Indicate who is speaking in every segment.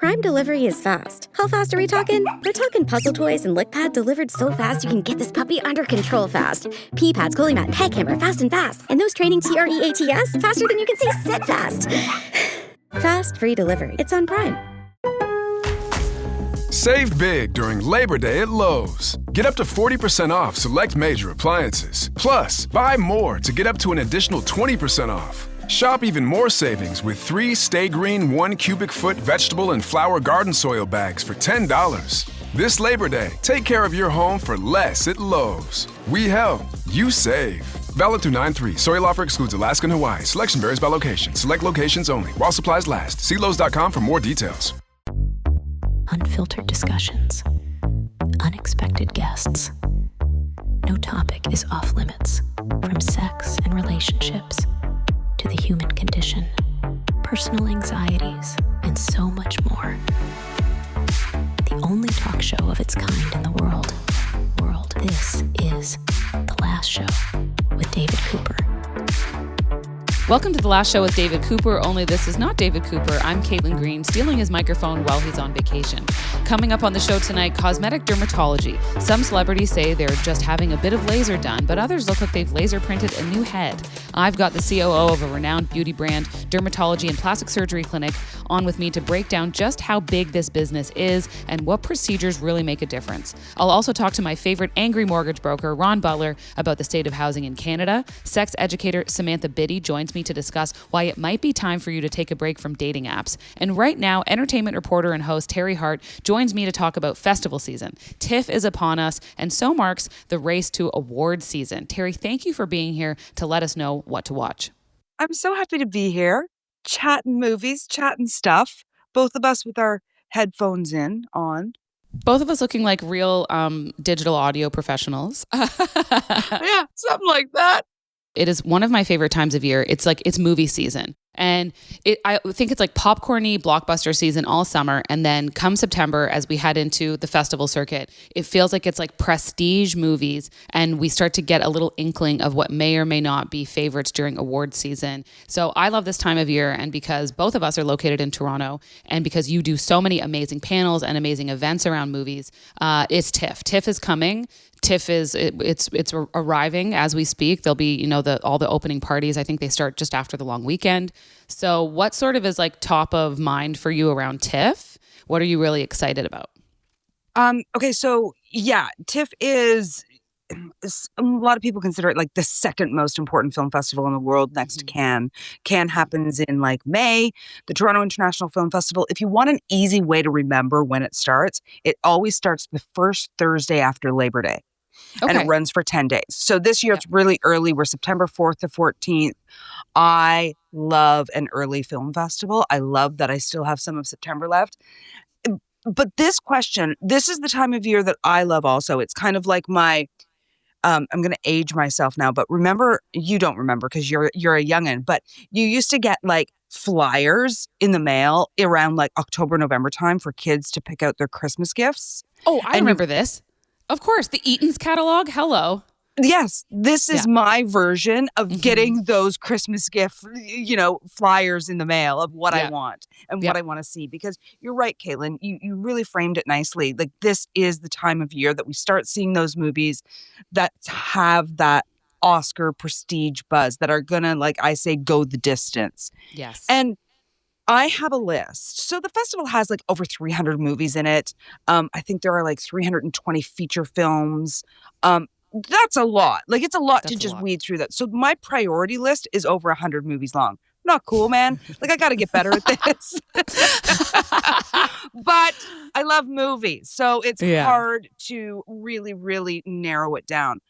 Speaker 1: Prime delivery is fast. How fast are we talking? We're talking puzzle toys and lick pad delivered so fast you can get this puppy under control fast. Pee pads, cooling mat, peg hammer, fast and fast. And those training TREATS, faster than you can say sit fast. Fast, free delivery. It's on Prime.
Speaker 2: Save big during Labor Day at Lowe's. Get up to 40% off select major appliances. Plus, buy more to get up to an additional 20% off. Shop even more savings with 3 Stay Green 1 cubic foot vegetable and flower garden soil bags for $10. This Labor Day, take care of your home for less at Lowe's. We help, you save. Valid through 9/3. Soil offer excludes Alaska and Hawaii. Selection varies by location. Select locations only. While supplies last. See Lowe's.com for more details.
Speaker 3: Unfiltered discussions. Unexpected guests. No topic is off limits. From sex and relationships to the human condition, personal anxieties, and so much more. The only talk show of its kind in the world. This is The Last Show with David Cooper.
Speaker 4: Welcome to The Last Show with David Cooper, only this is not David Cooper. I'm Caitlin Green, stealing his microphone while he's on vacation. Coming up on the show tonight, cosmetic dermatology. Some celebrities say they're just having a bit of laser done, but others look like they've laser printed a new head. I've got the COO of a renowned beauty brand, dermatology and plastic surgery clinic, on with me to break down just how big this business is and what procedures really make a difference. I'll also talk to my favorite angry mortgage broker, Ron Butler, about the state of housing in Canada. Sex educator Samantha Bitty joins me to discuss why it might be time for you to take a break from dating apps. And right now, entertainment reporter and host Teri Hart joins me to talk about festival season. TIFF is upon us, and so marks the race to award season. Teri, thank you for being here to let us know what to watch.
Speaker 5: I'm so happy to be here, chatting movies, chatting stuff, both of us with our headphones on.
Speaker 4: Both of us looking like real digital audio professionals.
Speaker 5: Yeah, something like that.
Speaker 4: It is one of my favorite times of year. It's movie season. And I think it's like popcorny blockbuster season all summer. And then come September, as we head into the festival circuit, it feels like it's like prestige movies. And we start to get a little inkling of what may or may not be favorites during award season. So I love this time of year. And because both of us are located in Toronto, and because you do so many amazing panels and amazing events around movies, it's TIFF. TIFF is coming. TIFF it's arriving as we speak. There'll be, all the opening parties. I think they start just after the long weekend. So what sort of is like top of mind for you around TIFF? What are you really excited about?
Speaker 5: Okay, so yeah, TIFF is a lot of people consider it like the second most important film festival in the world next to Cannes. Cannes happens in like May, the Toronto International Film Festival. If you want an easy way to remember when it always starts the first Thursday after Labor Day. Okay. And it runs for 10 days. So this year it's really early. We're September 4th to 14th. I love an early film festival. I love that I still have some of September left. But this is the time of year that I love also. It's kind of like my, I'm going to age myself now, but you don't remember because you're a youngin', but you used to get like flyers in the mail around like October, November time for kids to pick out their Christmas gifts.
Speaker 4: Oh, I remember this. Of course, the Eaton's catalog. Hello.
Speaker 5: Yes, this is my version of getting those Christmas gift, flyers in the mail of what I want and what I want to see. Because you're right, Caitlin, you really framed it nicely. Like this is the time of year that we start seeing those movies that have that Oscar prestige buzz that are gonna, like I say, go the distance.
Speaker 4: Yes.
Speaker 5: And I have a list. So the festival has like over 300 movies in it. I think there are like 320 feature films. That's a lot. Like it's a lot to just weed through that. So my priority list is over 100 movies long. Not cool, man. Like I got to get better at this. But I love movies. So it's hard to really, really narrow it down.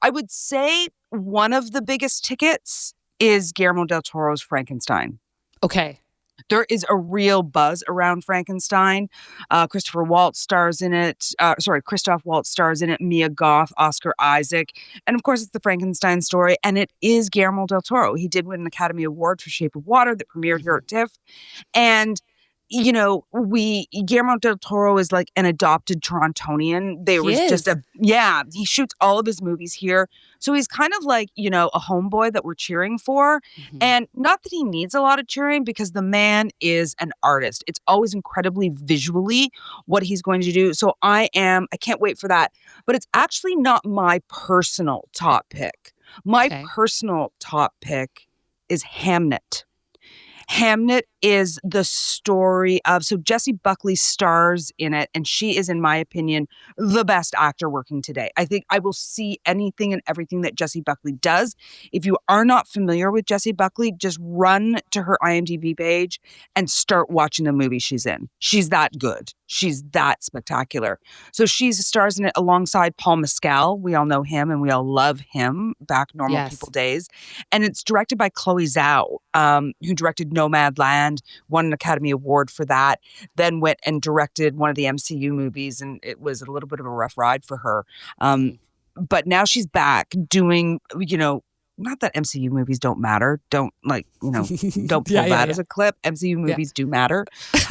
Speaker 5: I would say one of the biggest tickets is Guillermo del Toro's Frankenstein.
Speaker 4: Okay.
Speaker 5: There is a real buzz around Frankenstein. Christoph Waltz stars in it. Mia Goth, Oscar Isaac. And of course, it's the Frankenstein story. And it is Guillermo del Toro. He did win an Academy Award for Shape of Water that premiered here at TIFF. And Guillermo del Toro is like an adopted Torontonian.
Speaker 4: He is.
Speaker 5: He shoots all of his movies here. So he's kind of like, a homeboy that we're cheering for.
Speaker 4: Mhm.
Speaker 5: And not that he needs a lot of cheering because the man is an artist. It's always incredibly visually what he's going to do. So I can't wait for that. But it's actually not my personal top pick. My
Speaker 4: Okay.
Speaker 5: personal top pick is Hamnet. Hamnet is the story of, so Jessie Buckley stars in it, and she is, in my opinion, the best actor working today. I think I will see anything and everything that Jessie Buckley does. If you are not familiar with Jessie Buckley, just run to her IMDb page and start watching the movie she's in. She's that good. She's that spectacular. So she stars in it alongside Paul Mescal. We all know him and we all love him back Normal
Speaker 4: Yes.
Speaker 5: People days. And it's directed by Chloe Zhao, who directed Nomadland, won an Academy Award for that, then went and directed one of the MCU movies, and it was a little bit of a rough ride for her. But now she's back doing, not that MCU movies don't matter. Don't don't pull that as a clip. MCU movies do matter.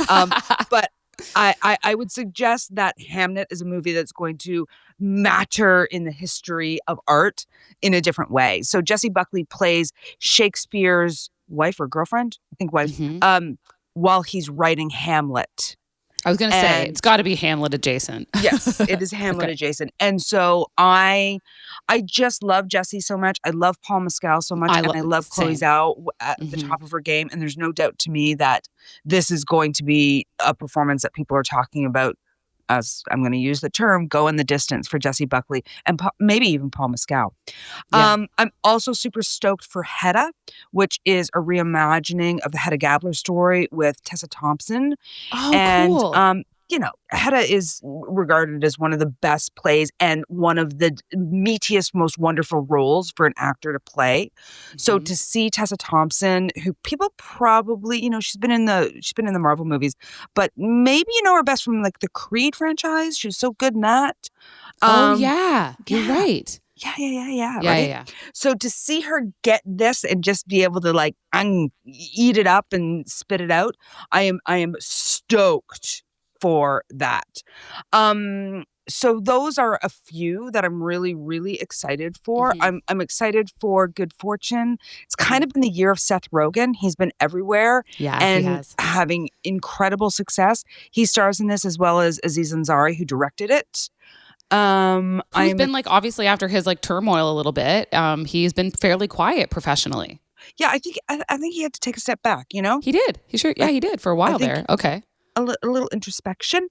Speaker 5: But I would suggest that Hamnet is a movie that's going to matter in the history of art in a different way. So Jessie Buckley plays Shakespeare's wife or girlfriend, I think wife, while he's writing Hamlet.
Speaker 4: I was going to say, it's got to be Hamlet adjacent.
Speaker 5: Yes, it is Hamlet adjacent. And so I just love Jessie so much. I love Paul Mescal so much. And I love Chloe Zhao at the top of her game. And there's no doubt to me that this is going to be a performance that people are talking about, as I'm going to use the term, go in the distance for Jessie Buckley and maybe even Paul Mescal.
Speaker 4: Yeah.
Speaker 5: I'm also super stoked for Hedda, which is a reimagining of the Hedda Gabler story with Tessa Thompson.
Speaker 4: Oh,
Speaker 5: and,
Speaker 4: cool.
Speaker 5: Hedda is regarded as one of the best plays and one of the meatiest, most wonderful roles for an actor to play. So to see Tessa Thompson, who people probably, she's been in the Marvel movies, but maybe you know her best from like the Creed franchise. She's so good in that.
Speaker 4: Yeah, you're right.
Speaker 5: Yeah.
Speaker 4: Yeah,
Speaker 5: Right.
Speaker 4: yeah.
Speaker 5: So to see her get this and just be able to like eat it up and spit it out, I am stoked for that. So those are a few that I'm really, really excited for. I'm excited for Good Fortune. It's kind of been the year of Seth Rogen. He's been everywhere
Speaker 4: Yeah,
Speaker 5: and
Speaker 4: he has.
Speaker 5: having incredible success. He stars in this as well as Aziz Ansari, who directed it.
Speaker 4: Who's been like, obviously after his like turmoil a little bit, he's been fairly quiet professionally.
Speaker 5: Yeah, I think he had to take a step back,
Speaker 4: He did. He did for a while there. Okay.
Speaker 5: A little introspection.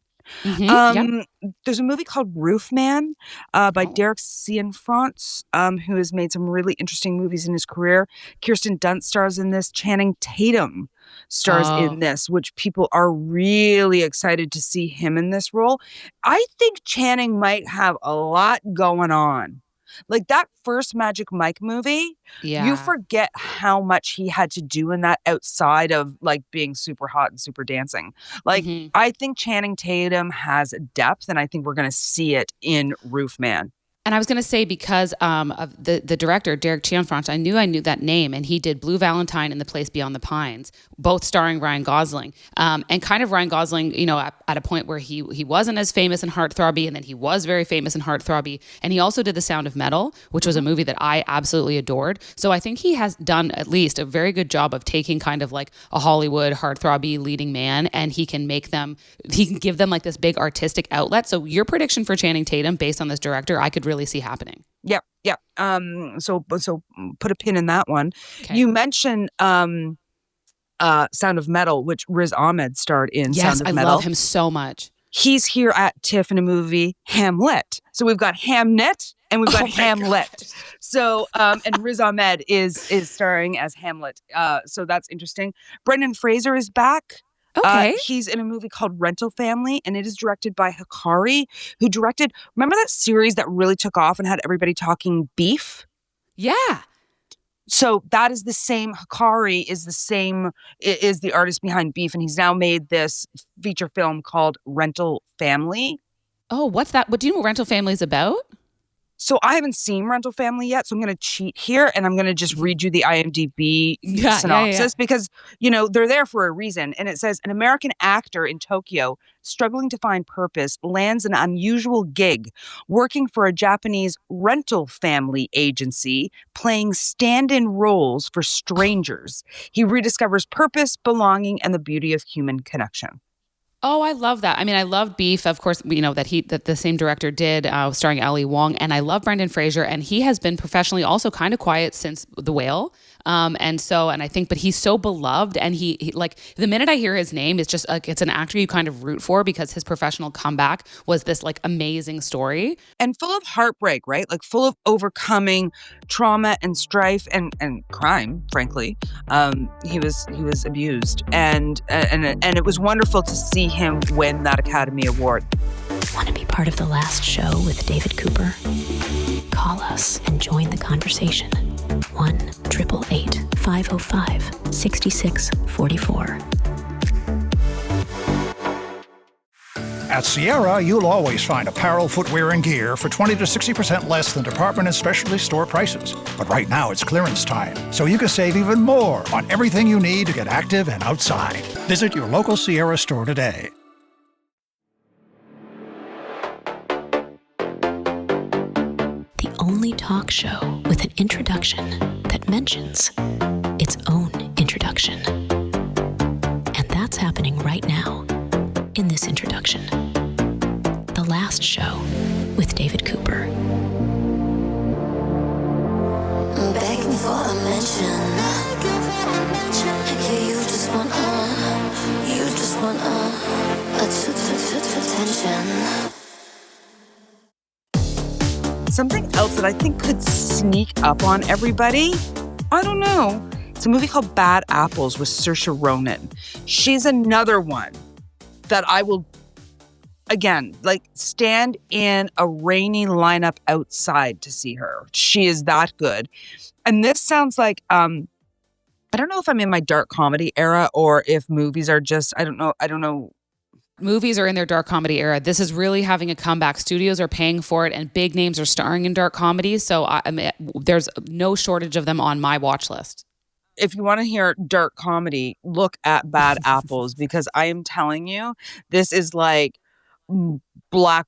Speaker 4: Yeah.
Speaker 5: There's a movie called Roof Man by Derek Cianfrance, who has made some really interesting movies in his career. Kirsten Dunst stars in this. Channing Tatum stars in this, which people are really excited to see him in this role. I think Channing might have a lot going on. Like that first Magic Mike movie, you forget how much he had to do in that outside of like being super hot and super dancing. Like I think Channing Tatum has depth, and I think we're going to see it in Roof Man.
Speaker 4: And I was going to say, because of the director, Derek Cianfrance, I knew that name, and he did Blue Valentine and The Place Beyond the Pines, both starring Ryan Gosling. And kind of Ryan Gosling, at a point where he wasn't as famous and heartthrobby, and then he was very famous and heartthrobby. And he also did The Sound of Metal, which was a movie that I absolutely adored. So I think he has done at least a very good job of taking kind of like a Hollywood heartthrobby leading man, and he can give them like this big artistic outlet. So your prediction for Channing Tatum based on this director, I could really see happening.
Speaker 5: Yep. So put a pin in that one.
Speaker 4: Okay.
Speaker 5: You mentioned Sound of Metal, which Riz Ahmed starred in.
Speaker 4: Yes,
Speaker 5: Sound of Metal.
Speaker 4: I love him so much.
Speaker 5: He's here at TIFF in a movie, Hamlet. So we've got Hamnet and we've got Hamlet. So and Riz Ahmed is starring as Hamlet. So that's interesting. Brendan Fraser is back.
Speaker 4: Okay.
Speaker 5: He's in a movie called Rental Family, and it is directed by Hikari, who directed, remember that series that really took off and had everybody talking beef?
Speaker 4: Yeah.
Speaker 5: So that is the same, Hikari is the artist behind Beef, and he's now made this feature film called Rental Family.
Speaker 4: Oh, what's that? What do you know what Rental Family is about?
Speaker 5: So I haven't seen Rental Family yet, so I'm going to cheat here and I'm going to just read you the IMDb synopsis because, they're there for a reason. And it says, an American actor in Tokyo struggling to find purpose lands an unusual gig working for a Japanese rental family agency, playing stand-in roles for strangers. He rediscovers purpose, belonging, and the beauty of human connection.
Speaker 4: Oh, I love that. I mean, I love Beef, of course, that the same director did, starring Ali Wong, and I love Brendan Fraser, and he has been professionally also kind of quiet since The Whale. But he's so beloved, and he like the minute I hear his name, it's just like it's an actor you kind of root for because his professional comeback was this like amazing story
Speaker 5: and full of heartbreak, right? Like full of overcoming trauma and strife and crime. Frankly, he was abused, and it was wonderful to see him win that Academy Award.
Speaker 3: Want to be part of the last show with David Cooper? Call us and join the conversation. 1-888-505-6644.
Speaker 6: At Sierra, you'll always find apparel, footwear, and gear for 20 to 60% less than department and specialty store prices. But right now it's clearance time, so you can save even more on everything you need to get active and outside. Visit your local Sierra store today.
Speaker 3: The only talk show with an introduction that mentions its own introduction. And that's happening right now in this introduction. The Last Show with David Cooper.
Speaker 7: Begging for a mention. Yeah, you just want attention.
Speaker 5: Something else that I think could sneak up on everybody, I don't know. It's a movie called Bad Apples with Saoirse Ronan. She's another one that I will, again, stand in a rainy lineup outside to see her. She is that good. And this sounds like, I don't know if I'm in my dark comedy era or if movies are just, I don't know.
Speaker 4: Movies are in their dark comedy era. This is really having a comeback. Studios are paying for it, and big names are starring in dark comedies. So there's no shortage of them on my watch list.
Speaker 5: If you want to hear dark comedy, look at Bad Apples, because I am telling you, this is like black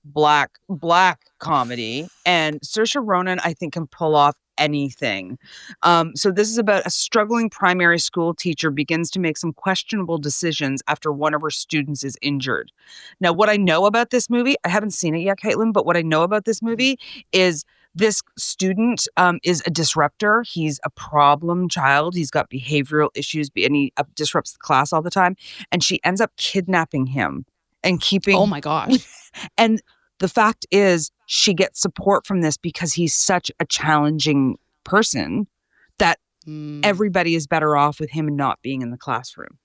Speaker 5: comedy. And Saoirse Ronan, I think, can pull off anything. So this is about a struggling primary school teacher begins to make some questionable decisions after one of her students is injured. Now, what I know about this movie, I haven't seen it yet, Caitlin, but what I know about this movie is this student is a disruptor. He's a problem child. He's got behavioral issues, and he disrupts the class all the time. And she ends up kidnapping him and keeping...
Speaker 4: Oh my gosh.
Speaker 5: And the fact is, she gets support from this because he's such a challenging person that everybody is better off with him not being in the classroom.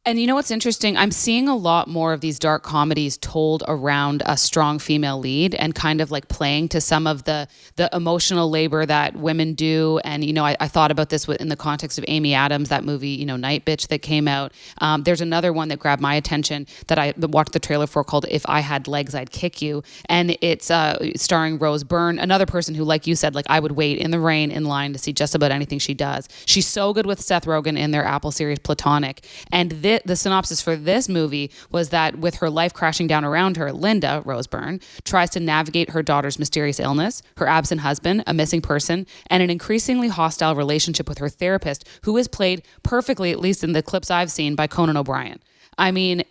Speaker 4: And you know what's interesting? I'm seeing a lot more of these dark comedies told around a strong female lead and kind of like playing to some of the emotional labor that women do. And, I thought about this in the context of Amy Adams, that movie, Night Bitch that came out. There's another one that grabbed my attention that I watched the trailer for called If I Had Legs, I'd Kick You. And it's starring Rose Byrne, another person who, like you said, I would wait in the rain in line to see just about anything she does. She's so good with Seth Rogen in their Apple series Platonic. And the synopsis for this movie was that with her life crashing down around her, Linda, Rose Byrne, tries to navigate her daughter's mysterious illness, her absent husband, a missing person, and an increasingly hostile relationship with her therapist, who is played perfectly, at least in the clips I've seen, by Conan O'Brien. I mean,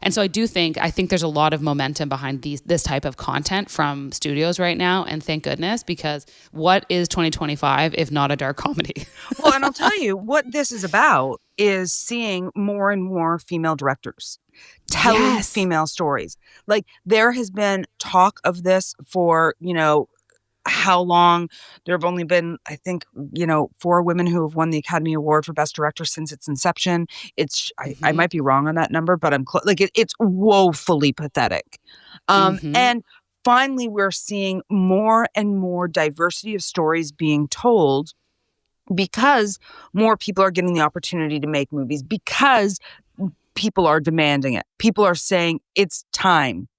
Speaker 4: and so I think there's a lot of momentum behind this type of content from studios right now. And thank goodness, because what is 2025 if not a dark comedy?
Speaker 5: Well, and I'll tell you what this is about is seeing more and more female directors telling female stories. There has been talk of this for, how long. There have only been, I think, 4 women who have won the Academy Award for Best Director since its inception. I might be wrong on that number, but I'm close. It's woefully pathetic. And finally, we're seeing more and more diversity of stories being told because more people are getting the opportunity to make movies, because people are demanding it. People are saying it's time.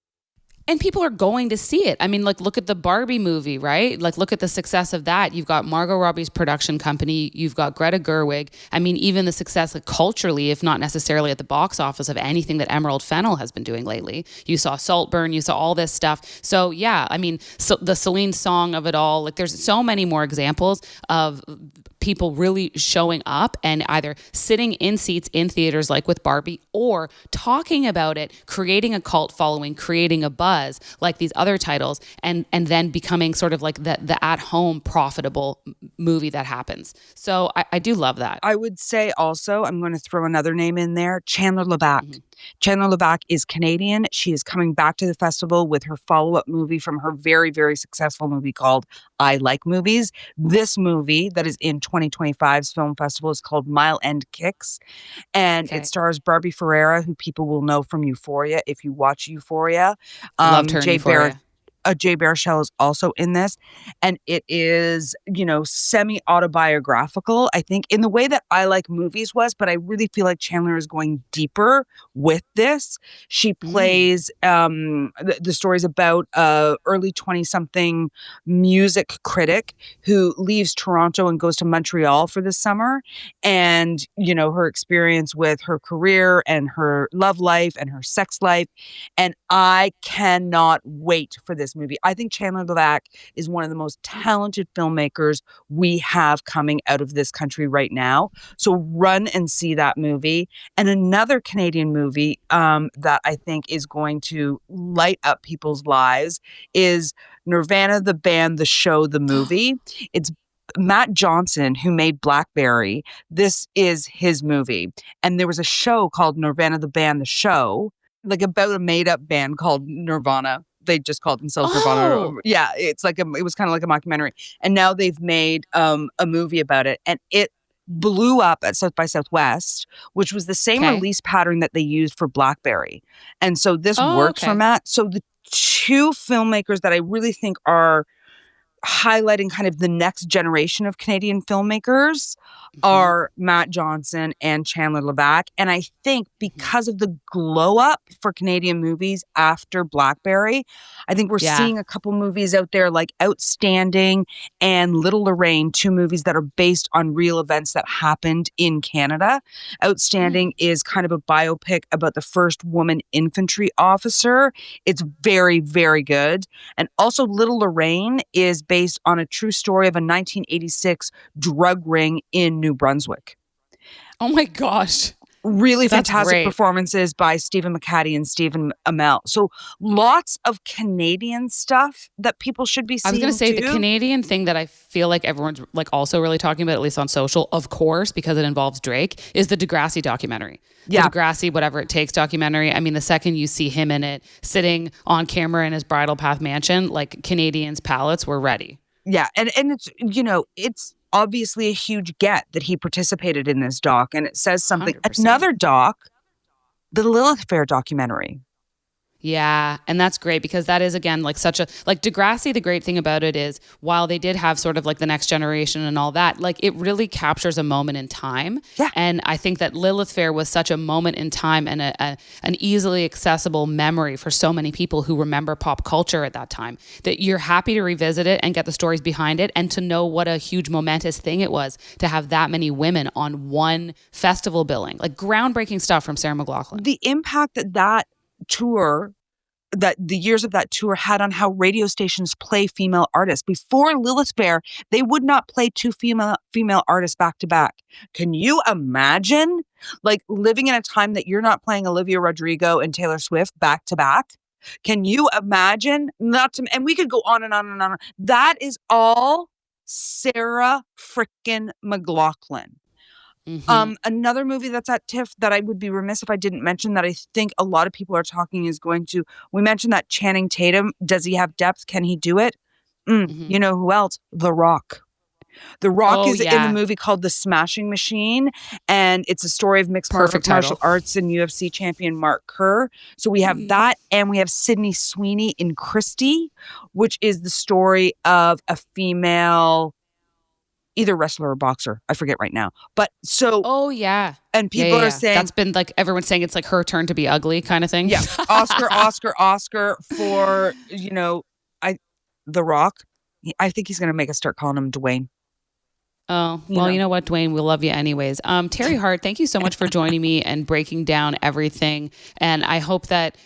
Speaker 4: And people are going to see it. I mean, like, look at the Barbie movie, right? Like, look at the success of that. You've got Margot Robbie's production company. You've got Greta Gerwig. I mean, even the success, like, culturally, if not necessarily at the box office, of anything that Emerald Fennell has been doing lately. You saw Saltburn. You saw all this stuff. So, yeah, I mean, so the Celine song of it all. Like, there's so many more examples of people really showing up and either sitting in seats in theaters like with Barbie, or talking about it, creating a cult following, creating a buzz like these other titles, and then becoming sort of like the at-home profitable movie that happens. So I do love that.
Speaker 5: I would say also, I'm going to throw another name in there, Chandler LeBac.
Speaker 4: Mm-hmm.
Speaker 5: Chandler LeBac is Canadian. She is coming back to the festival with her follow-up movie from her very, very successful movie called I Like Movies. This movie that is in 2025's film festival is called Mile End Kicks. And it stars Barbie Ferreira, who people will know from Euphoria if you watch Euphoria.
Speaker 4: Loved her in Euphoria.
Speaker 5: Jay Baruchel is also in this, and it is, semi-autobiographical, I think, in the way that I Like Movies was, but I really feel like Chandler is going deeper with this. She plays, the story's about a early 20-something music critic who leaves Toronto and goes to Montreal for the summer, and, her experience with her career and her love life and her sex life, and I cannot wait for this movie. I think Chandler LeBac is one of the most talented filmmakers we have coming out of this country right now. So run and see that movie. And another Canadian movie that I think is going to light up people's lives is Nirvana, the band, the show, the movie. It's Matt Johnson, who made Blackberry. This is his movie. And there was a show called Nirvana, the band, the show, like about a made-up band called Nirvana. They just called themselves Nirvana. Yeah, it was kind of like a mockumentary. And now they've made a movie about it, and it blew up at South by Southwest, which was the same release pattern that they used for Blackberry. And so this works for Matt. So the two filmmakers that I really think are highlighting kind of the next generation of Canadian filmmakers are Matt Johnson and Chandler LeBac. And I think because of the glow up for Canadian movies after Blackberry, I think we're seeing a couple movies out there like Outstanding and Little Lorraine, two movies that are based on real events that happened in Canada. Outstanding is kind of a biopic about the first woman infantry officer. It's very, very good. And also Little Lorraine is based on a true story of a 1986 drug ring in New Brunswick.
Speaker 4: Oh my gosh.
Speaker 5: Really fantastic performances by Stephen McHattie and Stephen Amell. So lots of Canadian stuff that people should be seeing.
Speaker 4: I was going to say
Speaker 5: too.
Speaker 4: The Canadian thing that I feel like everyone's like also really talking about, at least on social, of course, because it involves Drake, is the Degrassi documentary. The Degrassi Whatever It Takes documentary. I mean, the second you see him in it, sitting on camera in his Bridle Path mansion, like Canadians' palates were ready.
Speaker 5: Yeah, and it's, it's obviously a huge get that he participated in this doc, and it says something.
Speaker 4: 100%.
Speaker 5: Another doc, the Lilith Fair documentary.
Speaker 4: Yeah, and that's great because that is, again, like such a, like Degrassi, the great thing about it is while they did have sort of like the next generation and all that, like it really captures a moment in time.
Speaker 5: Yeah.
Speaker 4: And I think that Lilith Fair was such a moment in time and an easily accessible memory for so many people who remember pop culture at that time, that you're happy to revisit it and get the stories behind it and to know what a huge momentous thing it was to have that many women on one festival billing. Like groundbreaking stuff from Sarah McLachlan.
Speaker 5: The impact that tour, that the years of that tour had on how radio stations play female artists. Before Lilith Fair, they would not play two female artists back to back. Can you imagine like living in a time that you're not playing Olivia Rodrigo and Taylor Swift back to back? Can you imagine? And we could go on and on and on. That is all Sarah frickin' McLachlan. Another movie that's at TIFF that I would be remiss if I didn't mention that I think a lot of people are talking is going to, we mentioned that Channing Tatum, does he have depth? Can he do it? You know who else? The Rock. The Rock is in a movie called The Smashing Machine, and it's a story of mixed martial arts and UFC champion Mark Kerr. So we have that, and we have Sydney Sweeney in Christie, which is the story of a female either wrestler or boxer. I forget right now. But so,
Speaker 4: Oh yeah.
Speaker 5: and people are saying
Speaker 4: that's been like everyone's saying it's like her turn to be ugly kind of thing.
Speaker 5: Yeah, Oscar for The Rock. I think he's gonna make us start calling him Dwayne.
Speaker 4: Oh, well, you know what, Dwayne, we'll love you anyways. Teri Hart, thank you so much for joining me and breaking down everything. And I hope that,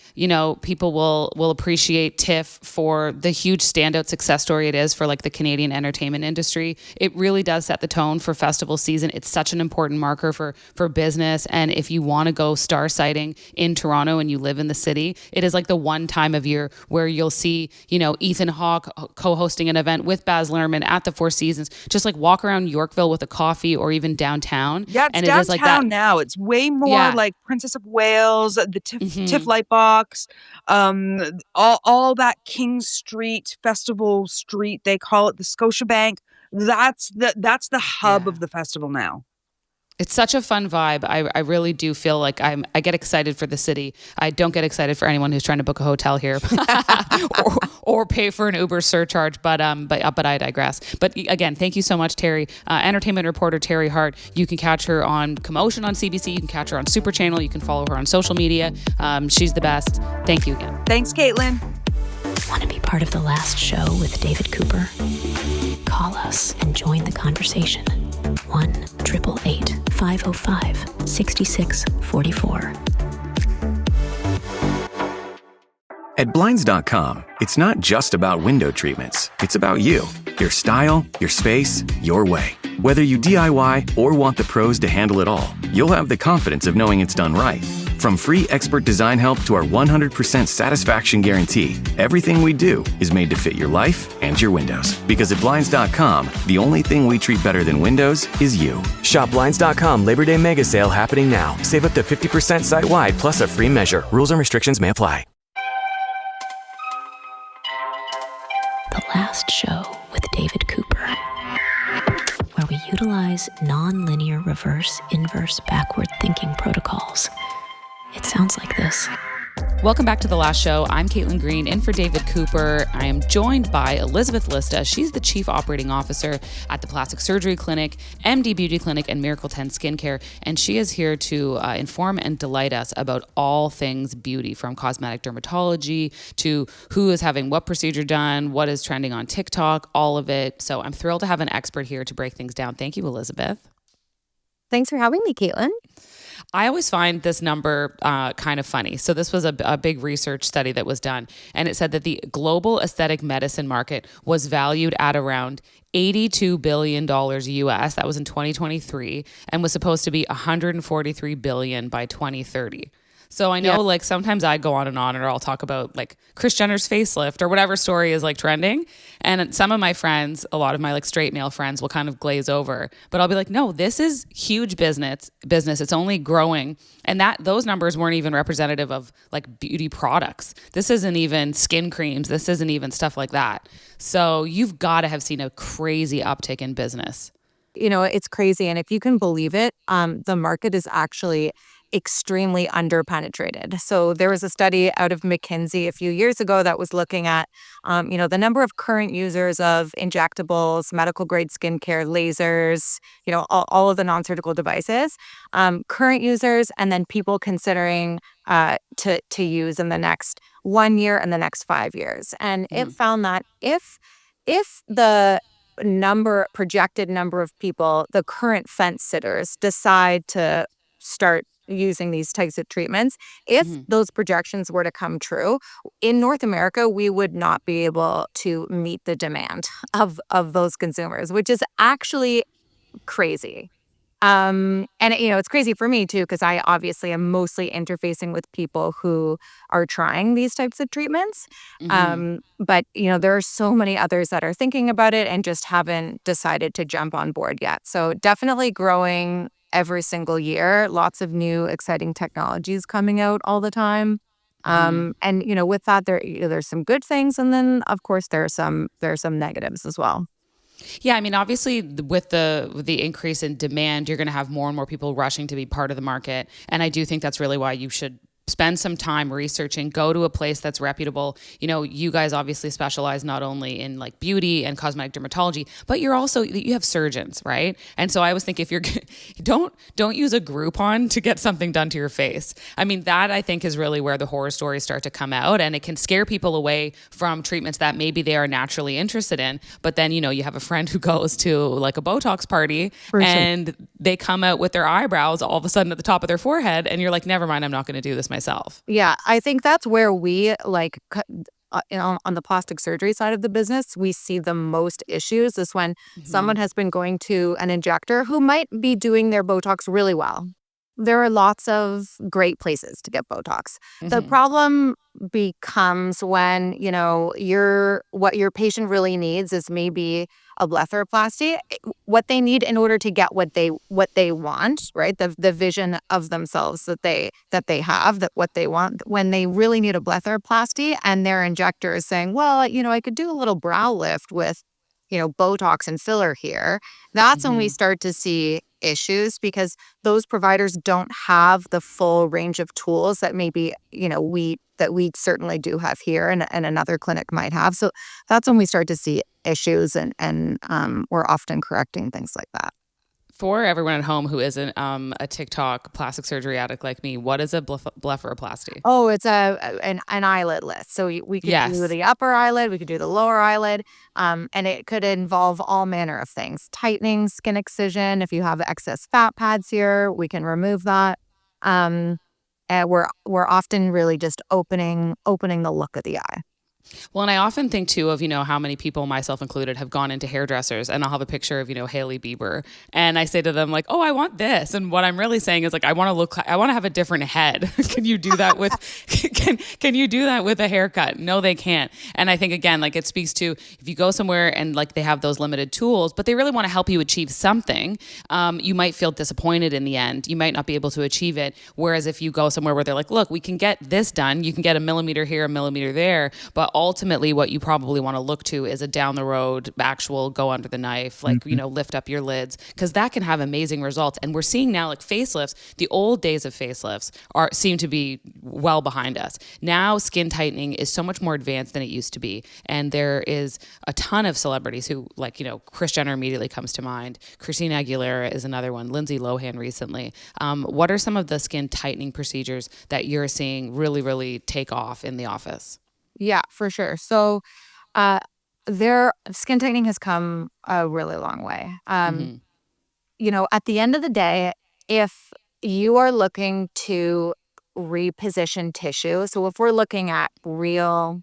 Speaker 4: people will appreciate TIFF for the huge standout success story it is for like the Canadian entertainment industry. It really does set the tone for festival season. It's such an important marker for business. And if you want to go star sighting in Toronto and you live in the city, it is like the one time of year where you'll see, Ethan Hawke co-hosting an event with Baz Luhrmann at the Four Seasons, just like walk around Yorkville with a coffee or even downtown.
Speaker 5: Yeah, it's
Speaker 4: and
Speaker 5: downtown
Speaker 4: it is like that
Speaker 5: now. It's way more like Princess of Wales, the TIFF Lightbox, all that King Street, Festival Street, they call it the Scotiabank. That's the hub of the festival now.
Speaker 4: It's such a fun vibe. I really do feel like I get excited for the city. I don't get excited for anyone who's trying to book a hotel here or pay for an Uber surcharge. But I digress. But again, thank you so much, Teri. Entertainment reporter Teri Hart. You can catch her on Commotion on CBC. You can catch her on Super Channel. You can follow her on social media. She's the best. Thank you again.
Speaker 5: Thanks, Caitlin.
Speaker 3: Want to be part of The Last Show with David Cooper? Call us and join the conversation. 1-888-505-6644.
Speaker 8: At Blinds.com, it's not just about window treatments. It's about you, your style, your space, your way. Whether you DIY or want the pros to handle it all, you'll have the confidence of knowing it's done right. From free expert design help to our 100% satisfaction guarantee, everything we do is made to fit your life and your windows. Because at Blinds.com, the only thing we treat better than windows is you.
Speaker 9: Shop Blinds.com Labor Day Mega Sale happening now. Save up to 50% site-wide plus a free measure. Rules and restrictions may apply.
Speaker 3: The Last Show with David Cooper, where we utilize non-linear reverse, inverse, backward thinking protocols. It sounds like this.
Speaker 4: Welcome back to The Last Show. I'm Caitlin Green, in for David Cooper. I am joined by Elisabeth Lista. She's the Chief Operating Officer at the Plastic Surgery Clinic, MD Beauty Clinic, and Miracle 10 Skincare. And she is here to inform and delight us about all things beauty, from cosmetic dermatology to who is having what procedure done, what is trending on TikTok, all of it. So I'm thrilled to have an expert here to break things down. Thank you, Elisabeth.
Speaker 10: Thanks for having me, Caitlin.
Speaker 4: I always find this number kind of funny. So this was a big research study that was done, and it said that the global aesthetic medicine market was valued at around $82 billion US. That was in 2023, and was supposed to be $143 billion by 2030. So I know like sometimes I go on, or I'll talk about like Kris Jenner's facelift or whatever story is like trending. And some of my friends, a lot of my like straight male friends, will kind of glaze over. But I'll be like, no, this is huge business. It's only growing. And those numbers weren't even representative of like beauty products. This isn't even skin creams. This isn't even stuff like that. So you've got to have seen a crazy uptick in business.
Speaker 10: It's crazy. And if you can believe it, the market is actually extremely underpenetrated. So there was a study out of McKinsey a few years ago that was looking at, the number of current users of injectables, medical grade skincare, lasers, all of the non-surgical devices, current users, and then people considering to use in the next 1 year and the next 5 years. And it found that if the projected number of people, the current fence sitters, decide to start using these types of treatments, if those projections were to come true, in North America, we would not be able to meet the demand of those consumers, which is actually crazy. And it's crazy for me too, because I obviously am mostly interfacing with people who are trying these types of treatments. But there are so many others that are thinking about it and just haven't decided to jump on board yet. So definitely growing every single year, lots of new exciting technologies coming out all the time. And with that, there's some good things, and then of course there are some negatives as well.
Speaker 4: Yeah, I mean, obviously, with the increase in demand, you're going to have more and more people rushing to be part of the market, and I do think that's really why you should spend some time researching, go to a place that's reputable. You guys obviously specialize not only in like beauty and cosmetic dermatology, but you have surgeons, right? And so I was thinking, if you're don't use a Groupon to get something done to your face. I mean, that I think is really where the horror stories start to come out, and it can scare people away from treatments that maybe they are naturally interested in. But then, you have a friend who goes to like a Botox party and they come out with their eyebrows all of a sudden at the top of their forehead, and you're like, never mind, I'm not going to do this myself.
Speaker 10: Yeah, I think that's where we on the plastic surgery side of the business, we see the most issues is when someone has been going to an injector who might be doing their Botox really well. There are lots of great places to get Botox. The problem becomes when, what your patient really needs is maybe a blepharoplasty, what they need in order to get what they want, right? The vision of themselves that they have, that what they want, when they really need a blepharoplasty and their injector is saying, well, I could do a little brow lift with, Botox and filler here. That's when we start to see issues, because those providers don't have the full range of tools that maybe, we certainly do have here and another clinic might have. So that's when we start to see issues, and we're often correcting things like that.
Speaker 4: For everyone at home who isn't a TikTok plastic surgery addict like me, what is a blepharoplasty?
Speaker 10: Oh, it's an eyelid lift. So we could do the upper eyelid, we could do the lower eyelid, and it could involve all manner of things. Tightening, skin excision. If you have excess fat pads here, we can remove that. And we're often really just opening the look of the eye.
Speaker 4: Well, and I often think too of, how many people, myself included, have gone into hairdressers, and I'll have a picture of, Hailey Bieber, and I say to them like, oh, I want this. And what I'm really saying is like, I want to have a different head. Can you do that with, can you do that with a haircut? No, they can't. And I think again, like it speaks to, if you go somewhere and like they have those limited tools, but they really want to help you achieve something, you might feel disappointed in the end. You might not be able to achieve it. Whereas if you go somewhere where they're like, look, we can get this done. You can get a millimeter here, a millimeter there, but ultimately what you probably want to look to is a down the road actual go under the knife, like, lift up your lids, because that can have amazing results. And we're seeing now like facelifts, the old days of facelifts seem to be well behind us. Now skin tightening is so much more advanced than it used to be. And there is a ton of celebrities who like, Kris Jenner immediately comes to mind. Christina Aguilera is another one. Lindsay Lohan recently. What are some of the skin tightening procedures that you're seeing really, really take off in the office?
Speaker 10: Yeah, for sure. So skin tightening has come a really long way. At the end of the day, if you are looking to reposition tissue, so if we're looking at real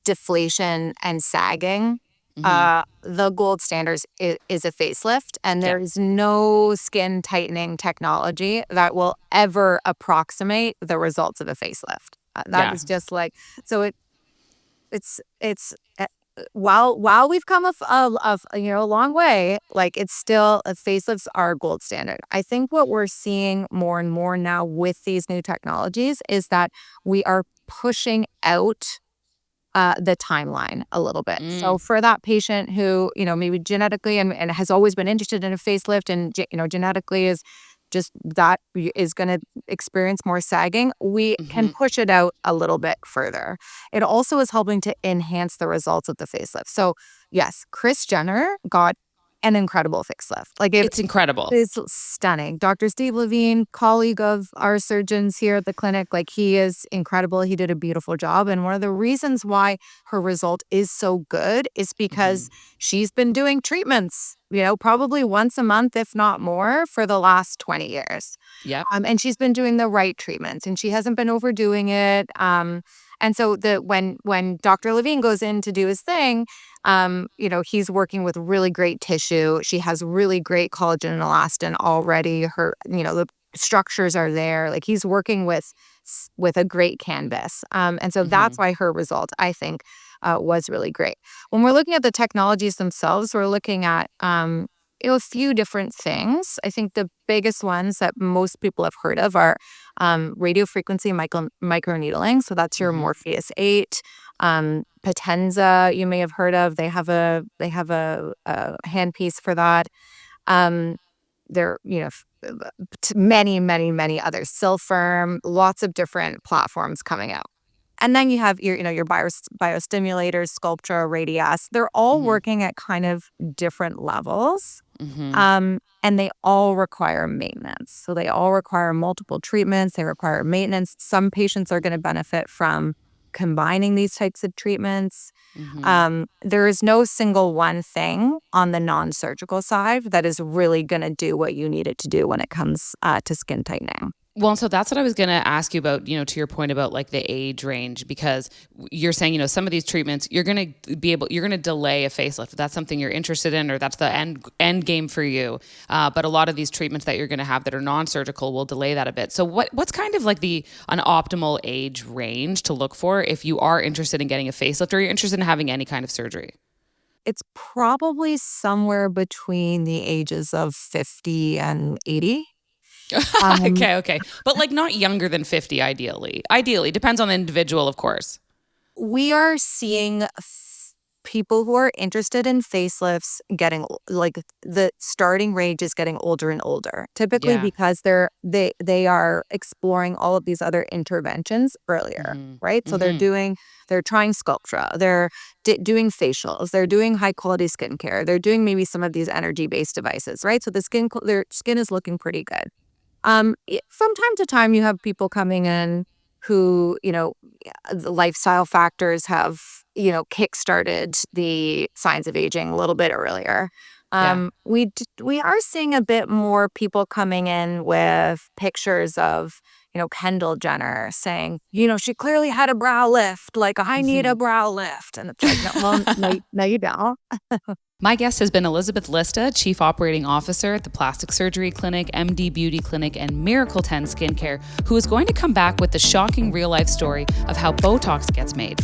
Speaker 10: deflation and sagging, the gold standard is a facelift, and there is no skin tightening technology that will ever approximate the results of a facelift. That is just like, so it's while we've come a long way, like it's still, facelifts are gold standard. I think what we're seeing more and more now with these new technologies is that we are pushing out the timeline a little bit. So for that patient who, maybe genetically and has always been interested in a facelift, and, genetically is just that is going to experience more sagging, we can push it out a little bit further. It also is helping to enhance the results of the facelift. So yes, Kris Jenner got an incredible facelift. Like
Speaker 4: it's incredible.
Speaker 10: It's stunning. Dr. Steve Levine, colleague of our surgeons here at the clinic, like he is incredible. He did a beautiful job. And one of the reasons why her result is so good is because she's been doing treatments, probably once a month, if not more, for the last 20 years.
Speaker 4: Yeah.
Speaker 10: And she's been doing the right treatments, and she hasn't been overdoing it. And so when Dr. Levine goes in to do his thing, he's working with really great tissue. She has really great collagen and elastin already. Her, the structures are there. Like he's working with a great canvas. And so that's why her result, I think, was really great. When we're looking at the technologies themselves, we're looking at a few different things. I think the biggest ones that most people have heard of are radiofrequency microneedling. So that's your Morpheus 8. Potenza, you may have heard of. They have a handpiece for that. there, many, many, many others. Silfirm, lots of different platforms coming out. And then you have your biostimulators, Sculptra, Radius. They're all working at kind of different levels. And they all require maintenance. So they all require multiple treatments. They require maintenance. Some patients are going to benefit from combining these types of treatments. There is no single one thing on the non-surgical side that is really going to do what you need it to do when it comes to skin tightening.
Speaker 4: Well, so that's what I was going to ask you about, to your point about like the age range, because you're saying, some of these treatments, you're going to delay a facelift. If that's something you're interested in, or that's the end game for you. But a lot of these treatments that you're going to have that are non-surgical will delay that a bit. So what's kind of like an optimal age range to look for if you are interested in getting a facelift or you're interested in having any kind of surgery?
Speaker 10: It's probably somewhere between the ages of 50 and 80.
Speaker 4: Okay. But like not younger than 50, ideally. Ideally. Depends on the individual, of course.
Speaker 10: We are seeing people who are interested in facelifts getting, like, the starting range is getting older and older, typically because they are exploring all of these other interventions earlier, right? So they're trying Sculptra, they're doing facials, they're doing high quality skincare, they're doing maybe some of these energy-based devices, right? So their skin is looking pretty good. From time to time, you have people coming in who, the lifestyle factors have, kickstarted the signs of aging a little bit earlier. We are seeing a bit more people coming in with pictures of, Kendall Jenner saying, she clearly had a brow lift, like, I need a brow lift. And it's like, no, you don't.
Speaker 4: My guest has been Elisabeth Lista, Chief Operating Officer at the Plastic Surgery Clinic, MD Beauty Clinic, and Miracle 10 Skincare, who is going to come back with the shocking real-life story of how Botox gets made.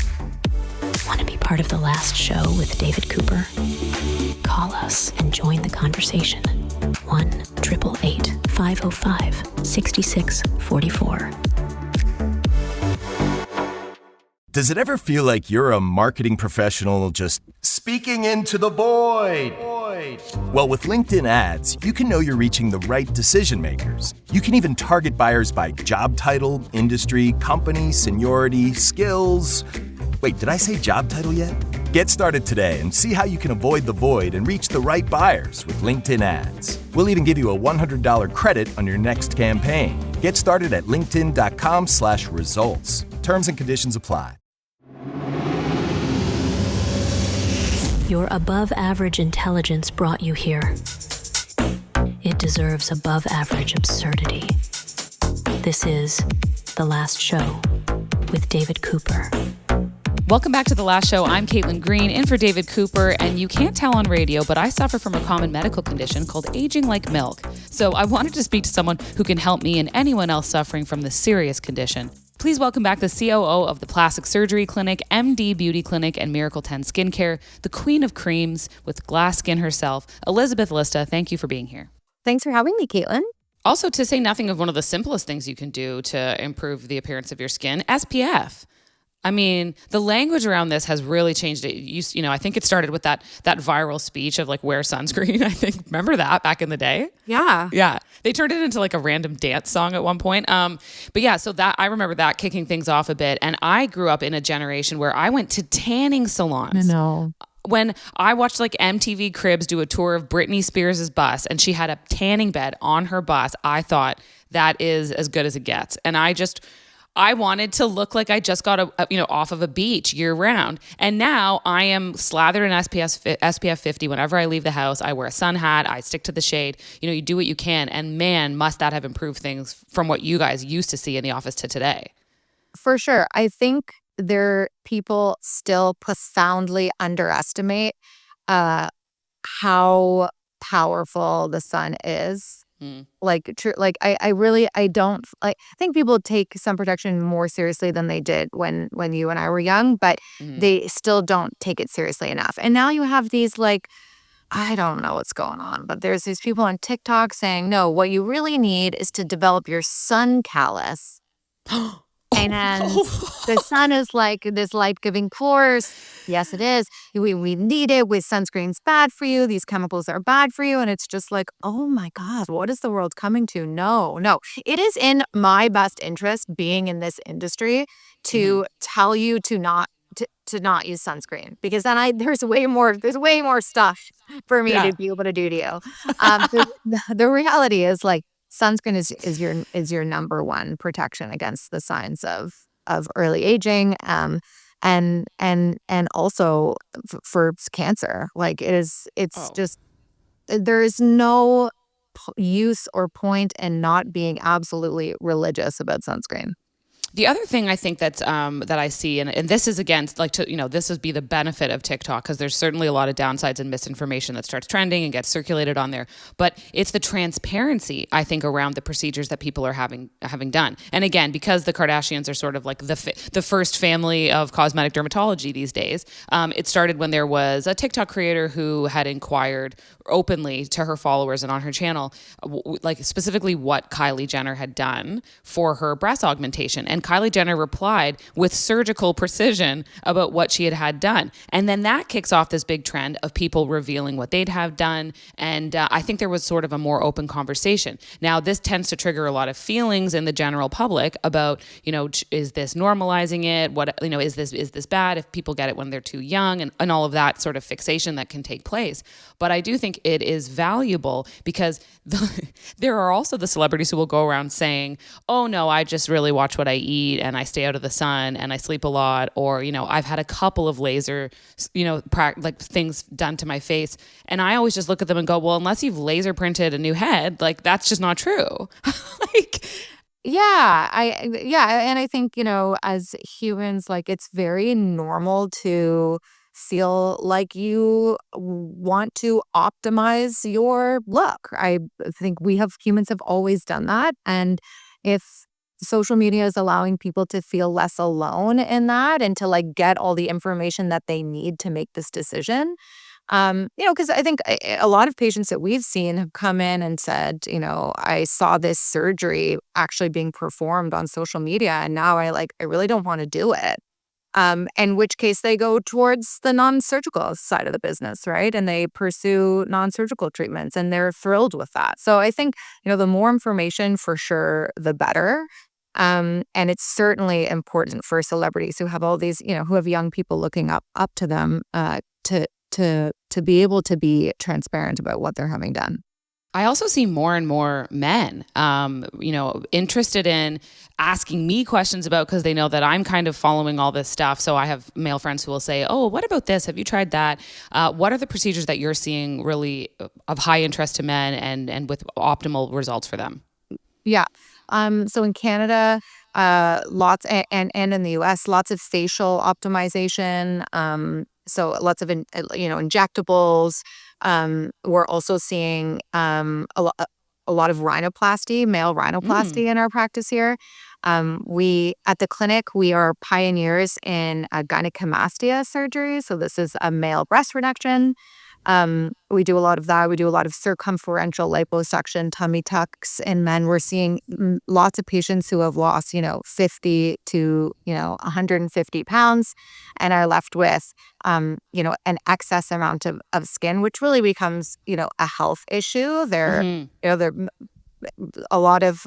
Speaker 3: Want to be part of the last show with David Cooper? Call us and join the conversation. 1-888-505-6644.
Speaker 11: Does it ever feel like you're a marketing professional just speaking into the void? Well, with LinkedIn ads, you can know you're reaching the right decision makers. You can even target buyers by job title, industry, company, seniority, skills. Wait, did I say job title yet? Get started today and see how you can avoid the void and reach the right buyers with LinkedIn ads. We'll even give you a $100 credit on your next campaign. Get started at linkedin.com/results. Terms and conditions apply.
Speaker 3: Your above-average intelligence brought you here. It deserves above-average absurdity. This is The Last Show with David Cooper.
Speaker 4: Welcome back to The Last Show. I'm Caitlin Green, in for David Cooper, and you can't tell on radio, but I suffer from a common medical condition called aging like milk. So I wanted to speak to someone who can help me and anyone else suffering from this serious condition. Please welcome back the COO of the Plastic Surgery Clinic, MD Beauty Clinic, and Miracle 10 Skincare, the queen of creams with glass skin herself, Elisabeth Lista. Thank you for being here.
Speaker 10: Thanks for having me, Caitlin.
Speaker 4: Also, to say nothing of one of the simplest things you can do to improve the appearance of your skin, SPF. I mean, the language around this has really changed it. I think it started with that viral speech of like, wear sunscreen. I think, remember that back in the day?
Speaker 10: Yeah.
Speaker 4: Yeah. They turned it into like a random dance song at one point. But yeah, so that I remember that kicking things off a bit. And I grew up in a generation where I went to tanning salons.
Speaker 10: No.
Speaker 4: When I watched like MTV Cribs do a tour of Britney Spears' bus and she had a tanning bed on her bus, I thought that is as good as it gets. And I wanted to look like I just got off of a beach year round. And now I am slathered in SPF 50 whenever I leave the house. I wear a sun hat. I stick to the shade. You do what you can. And man, must that have improved things from what you guys used to see in the office to today.
Speaker 10: For sure. I think people still profoundly underestimate how powerful the sun is. I think people take sun protection more seriously than they did when you and I were young, but they still don't take it seriously enough. And now you have these I don't know what's going on, but there's these people on TikTok saying, no, what you really need is to develop your sun callus. And the sun is like this light-giving force. Yes, it is. We need it. With sunscreen's bad for you. These chemicals are bad for you. And it's just like, oh my God, what is the world coming to? No. It is in my best interest, being in this industry, to tell you to not use sunscreen, because then there's way more stuff for me to be able to do to you. The reality is, like, sunscreen is your number one protection against the signs of early aging, and also for cancer. Like, it's just, there is no use or point in not being absolutely religious about sunscreen.
Speaker 4: The other thing I think that's that I see, and this is, again, like, this would be the benefit of TikTok, because there's certainly a lot of downsides and misinformation that starts trending and gets circulated on there. But it's the transparency, I think, around the procedures that people are having done. And again, because the Kardashians are sort of like the first family of cosmetic dermatology these days, it started when there was a TikTok creator who had inquired openly to her followers and on her channel, like, specifically what Kylie Jenner had done for her breast augmentation. And Kylie Jenner replied with surgical precision about what she had done. And then that kicks off this big trend of people revealing what they'd have done. And I think there was sort of a more open conversation. Now, this tends to trigger a lot of feelings in the general public about, is this normalizing it? What, is this bad if people get it when they're too young, and all of that sort of fixation that can take place. But I do think it is valuable, because there are also the celebrities who will go around saying, oh no, I just really watch what I eat, and I stay out of the sun, and I sleep a lot, or, I've had a couple of laser, like, things done to my face. And I always just look at them and go, well, unless you've laser printed a new head, like, that's just not true. Like,
Speaker 10: yeah, and I think, as humans, like, it's very normal to feel like you want to optimize your look. I think humans have always done that. And if social media is allowing people to feel less alone in that, and to, like, get all the information that they need to make this decision, because I think a lot of patients that we've seen have come in and said, I saw this surgery actually being performed on social media, and now I really don't want to do it. In which case they go towards the non-surgical side of the business, right? And they pursue non-surgical treatments, and they're thrilled with that. So I think, the more information, for sure, the better. And it's certainly important for celebrities who have all these, who have young people looking up to them, to be able to be transparent about what they're having done.
Speaker 4: I also see more and more men, interested in asking me questions about, because they know that I'm kind of following all this stuff. So I have male friends who will say, oh, what about this? Have you tried that? What are the procedures that you're seeing really of high interest to men, and with optimal results for them?
Speaker 10: Yeah. So in Canada, lots, and in the US, lots of facial optimization. So lots of, injectables. We're also seeing a lot of rhinoplasty, male rhinoplasty in our practice here. We, at the clinic, we are pioneers in gynecomastia surgery. So this is a male breast reduction. We do a lot of that. We do a lot of circumferential liposuction, tummy tucks in men. We're seeing lots of patients who have lost, 50 to, 150 pounds, and are left with, an excess amount of skin, which really becomes, a health issue. They're a lot of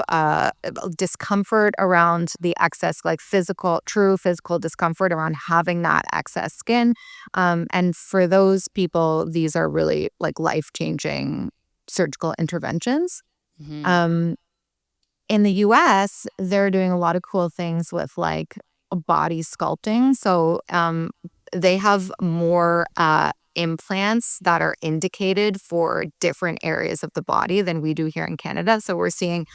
Speaker 10: discomfort around the excess, like true physical discomfort around having that excess skin. And for those people, these are really, like, life-changing surgical interventions. In the US, they're doing a lot of cool things with, like, body sculpting. So they have more implants that are indicated for different areas of the body than we do here in Canada. So we're seeing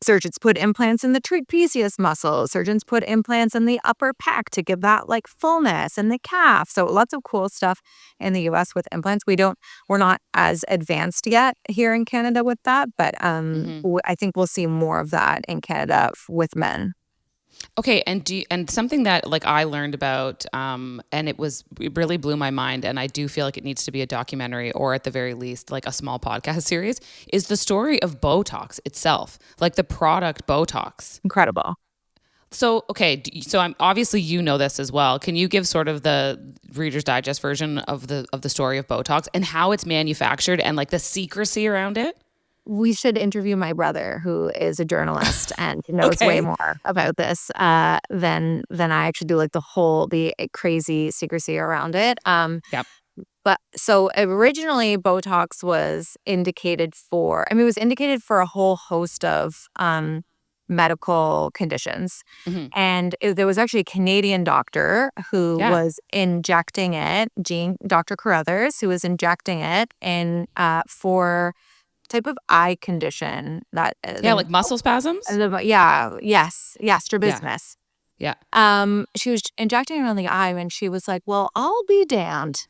Speaker 10: surgeons put implants in the trapezius muscle. Surgeons put implants in the upper pec to give that, like, fullness, and the calf. So lots of cool stuff in the US with implants. We're not as advanced yet here in Canada with that, but I think we'll see more of that in Canada with men.
Speaker 4: Okay, and something that, like, I learned about, and it really blew my mind, and I do feel like it needs to be a documentary, or at the very least, like, a small podcast series, is the story of Botox itself, like the product Botox.
Speaker 10: Incredible.
Speaker 4: So, okay, so I'm obviously you know this as well. Can you give sort of the Reader's Digest version of the story of Botox and how it's manufactured and like the secrecy around it?
Speaker 10: We should interview my brother, who is a journalist and knows
Speaker 4: Okay.
Speaker 10: way more about this than I actually do. Like the crazy secrecy around it.
Speaker 4: Yep.
Speaker 10: But so originally Botox was indicated for, I mean, it was indicated for a whole host of medical conditions. And there was actually a Canadian doctor who
Speaker 4: Yeah.
Speaker 10: was injecting it, Dr. Carruthers, who was injecting it in for type of eye condition that
Speaker 4: Like muscle spasms?
Speaker 10: Yes, strabismus.
Speaker 4: Yeah.
Speaker 10: She was injecting it on the eye and she was like, well, I'll be damned.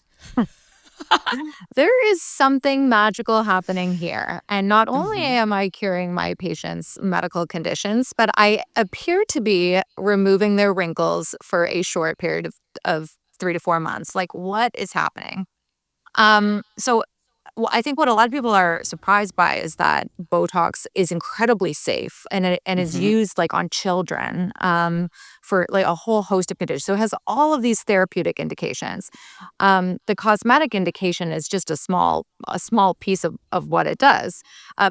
Speaker 10: There is something magical happening here. And not only am I curing my patients' medical conditions, but I appear to be removing their wrinkles for a short period of 3 to 4 months. Like, what is happening? So I think what a lot of people are surprised by is that Botox is incredibly safe and is used like on children for like a whole host of conditions. So it has all of these therapeutic indications. The cosmetic indication is just a small piece of what it does.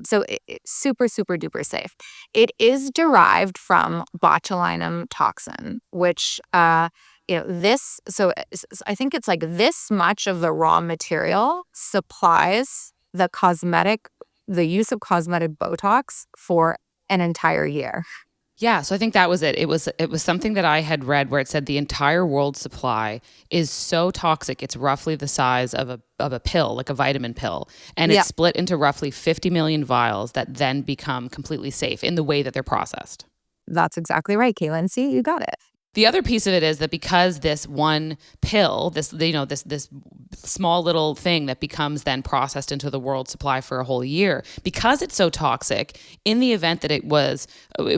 Speaker 10: So it's super, super duper safe. It is derived from botulinum toxin, which I think it's like this much of the raw material supplies the use of cosmetic Botox for an entire year.
Speaker 4: Yeah, so I think that was it. It was something that I had read where it said the entire world supply is so toxic. It's roughly the size of a pill, like a vitamin pill, and it's split into roughly 50 million vials that then become completely safe in the way that they're processed.
Speaker 10: That's exactly right, Caitlin. See, you got it.
Speaker 4: The other piece of it is that because this one pill, this small little thing that becomes then processed into the world supply for a whole year, because it's so toxic, in the event that it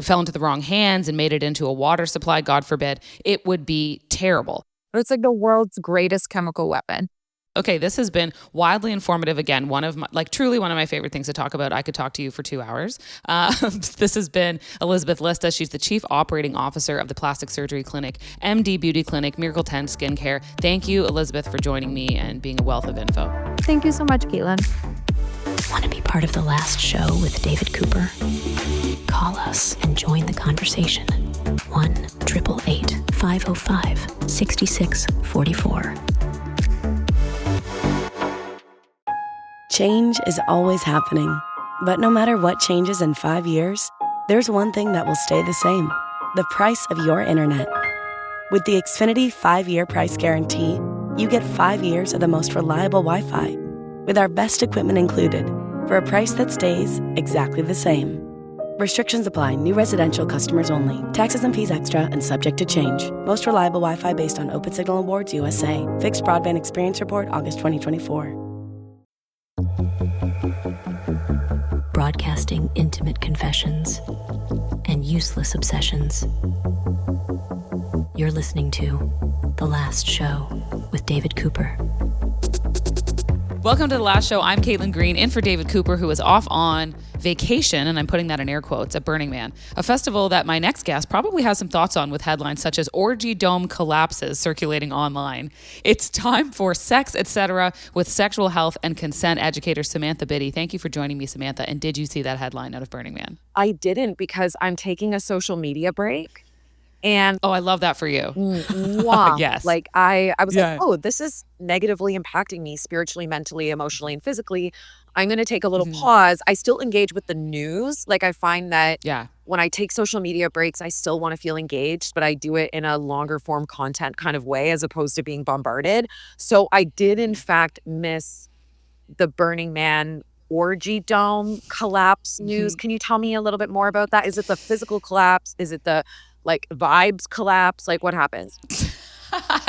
Speaker 4: fell into the wrong hands and made it into a water supply, God forbid, it would be terrible.
Speaker 10: It's like the world's greatest chemical weapon.
Speaker 4: Okay, this has been wildly informative. Again, truly one of my favorite things to talk about. I could talk to you for 2 hours. This has been Elisabeth Lista. She's the Chief Operating Officer of the Plastic Surgery Clinic, MD Beauty Clinic, Miracle 10 Skincare. Thank you, Elisabeth, for joining me and being a wealth of info.
Speaker 10: Thank you so much, Caitlin.
Speaker 3: Want to be part of the last show with David Cooper? Call us and join the conversation. 1-888-505-6644.
Speaker 12: Change is always happening, but no matter what changes in 5 years, there's one thing that will stay the same: the price of your internet. With the Xfinity 5-year price guarantee, you get 5 years of the most reliable Wi-Fi, with our best equipment included, for a price that stays exactly the same. Restrictions apply. New residential customers only. Taxes and fees extra and subject to change. Most reliable Wi-Fi based on Open Signal Awards USA. Fixed Broadband Experience Report, August 2024.
Speaker 3: Broadcasting intimate confessions and useless obsessions. You're listening to The Last Show with David Cooper.
Speaker 4: Welcome to The Last Show. I'm Caitlin Green, in for David Cooper, who is off on vacation, and I'm putting that in air quotes, at Burning Man, a festival that my next guest probably has some thoughts on, with headlines such as orgy dome collapses circulating online. It's time for sex, etc. with sexual health and consent educator Samantha Bitty. Thank you for joining me, Samantha. And did you see that headline out of Burning Man?
Speaker 13: I didn't, because I'm taking a social media break. And
Speaker 4: I love that for you.
Speaker 13: Yes. Like I was like, this is negatively impacting me spiritually, mentally, emotionally, and physically. I'm going to take a little pause. I still engage with the news. Like I find that when I take social media breaks, I still want to feel engaged, but I do it in a longer form content kind of way as opposed to being bombarded. So I did in fact miss the Burning Man orgy dome collapse news. Can you tell me a little bit more about that? Is it the physical collapse? Is it the vibes collapse? Like what happens?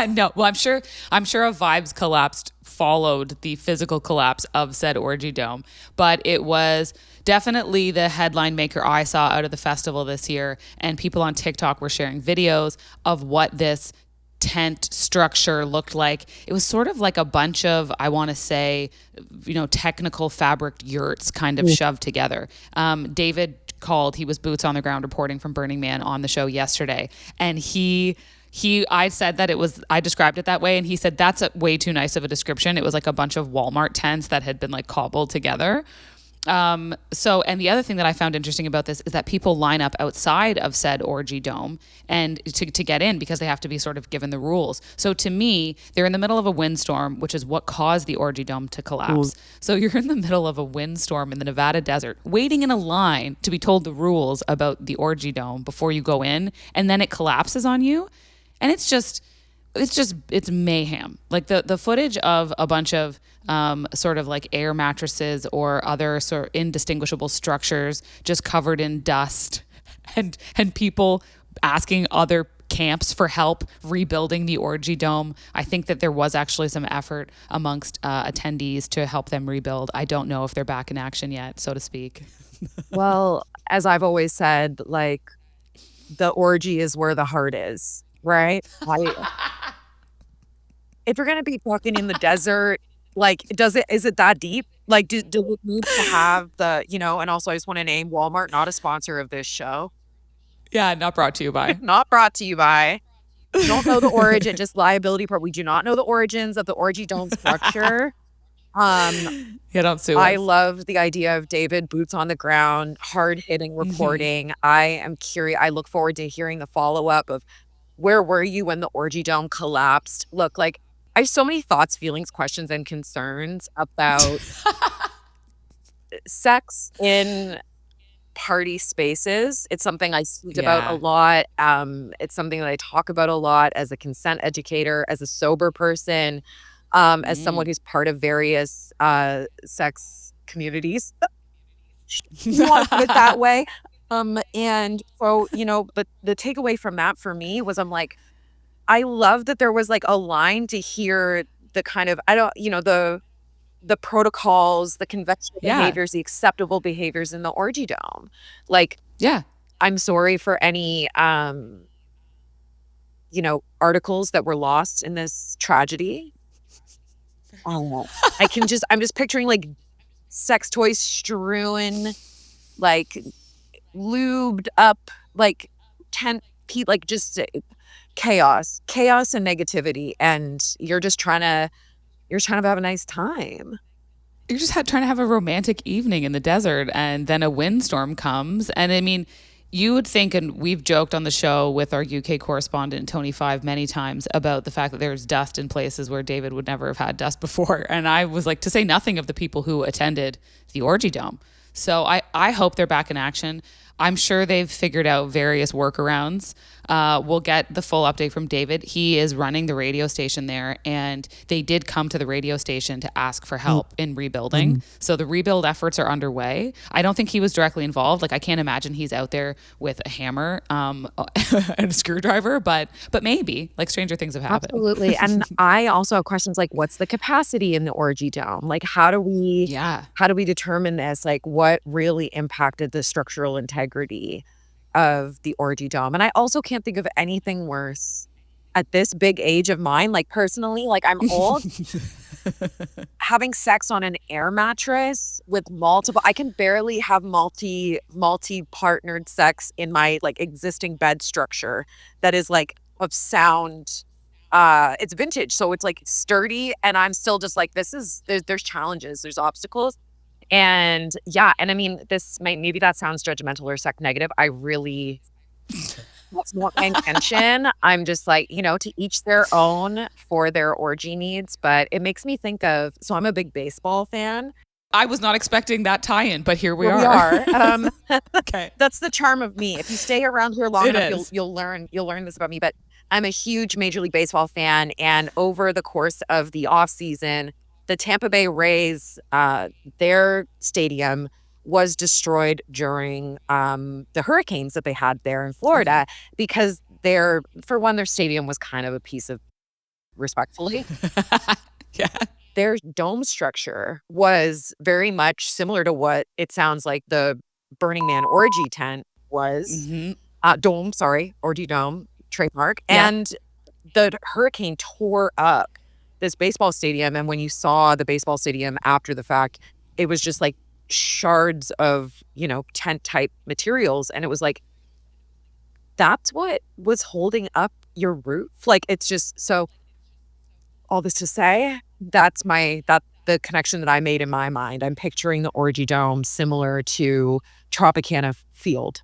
Speaker 4: No, well, I'm sure a vibes collapsed followed the physical collapse of said orgy dome, but it was definitely the headline maker I saw out of the festival this year, and people on TikTok were sharing videos of what this tent structure looked like. It was sort of like a bunch of, I want to say, technical fabric yurts kind of shoved together. David, he was boots on the ground reporting from Burning Man on the show yesterday. And I said that I described it that way. And he said, that's way too nice of a description. It was like a bunch of Walmart tents that had been like cobbled together. And the other thing that I found interesting about this is that people line up outside of said orgy dome and to get in because they have to be sort of given the rules. So to me, they're in the middle of a windstorm, which is what caused the orgy dome to collapse. Ooh. So you're in the middle of a windstorm in the Nevada desert, waiting in a line to be told the rules about the orgy dome before you go in, and then it collapses on you. And it's mayhem. Like the footage of a bunch of sort of like air mattresses or other sort of indistinguishable structures just covered in dust and people asking other camps for help rebuilding the orgy dome. I think that there was actually some effort amongst attendees to help them rebuild. I don't know if they're back in action yet, so to speak.
Speaker 13: Well, as I've always said, like, the orgy is where the heart is, right? If you're going to be fucking in the desert, like, is it that deep? Like, do we need to have and also I just want to name Walmart, not a sponsor of this show.
Speaker 4: Yeah, not brought to you by.
Speaker 13: Not brought to you by. We don't know the origin, just liability part. We do not know the origins of the orgy dome structure.
Speaker 4: Yeah, don't sue us.
Speaker 13: I love the idea of David boots on the ground, hard-hitting reporting. I am curious. I look forward to hearing the follow-up of where were you when the orgy dome collapsed? Look, like, I have so many thoughts, feelings, questions, and concerns about sex in party spaces. It's something I speak about a lot. It's something that I talk about a lot as a consent educator, as a sober person, as someone who's part of various sex communities. You want to put it that way. And so, but the takeaway from that for me was I love that there was like a line to hear the kind of, the protocols, the conventional behaviors, the acceptable behaviors in the orgy dome. Like, I'm sorry for any, articles that were lost in this tragedy. I'm just picturing like sex toys strewn, like lubed up, like tent, like just chaos and negativity. And you're trying to have a nice time.
Speaker 4: You're just trying to have a romantic evening in the desert, and then a windstorm comes. And I mean, you would think, and we've joked on the show with our UK correspondent, Tony Five, many times about the fact that there's dust in places where David would never have had dust before. And I was like, to say nothing of the people who attended the orgy dome. So I hope they're back in action. I'm sure they've figured out various workarounds. We'll get the full update from David. He is running the radio station there, and they did come to the radio station to ask for help in rebuilding. So the rebuild efforts are underway. I don't think he was directly involved. Like, I can't imagine he's out there with a hammer and a screwdriver, but maybe, like, stranger things have happened.
Speaker 13: Absolutely. And I also have questions like, what's the capacity in the orgy dome? Like, how do we determine this? Like, what really impacted the structural integrity of the orgy dome? And I also can't think of anything worse at this big age of mine. Like, personally, like, I'm old. Having sex on an air mattress with multiple, I can barely have multi-partnered sex in my like existing bed structure that is like of sound. It's vintage, so it's like sturdy, and I'm still just like, there's challenges, there's obstacles. And and I mean, maybe that sounds judgmental or sex negative. That's not my intention. I'm just like, to each their own for their orgy needs. But it makes me think of, so I'm a big baseball fan.
Speaker 4: I was not expecting that tie-in, but here we are.
Speaker 13: We are.
Speaker 4: Okay.
Speaker 13: That's the charm of me. If you stay around here long enough, you'll learn this about me. But I'm a huge Major League Baseball fan. And over the course of the off season, the Tampa Bay Rays, their stadium was destroyed during the hurricanes that they had there in Florida because their stadium was kind of a piece of, respectfully, their dome structure was very much similar to what it sounds like the Burning Man orgy tent was. Orgy dome, trademark. And the hurricane tore up this baseball stadium. And when you saw the baseball stadium after the fact, it was just like shards of, tent type materials. And it was like, that's what was holding up your roof. Like, it's just so, all this to say, that's the connection that I made in my mind. I'm picturing the Orgy Dome similar to Tropicana Field.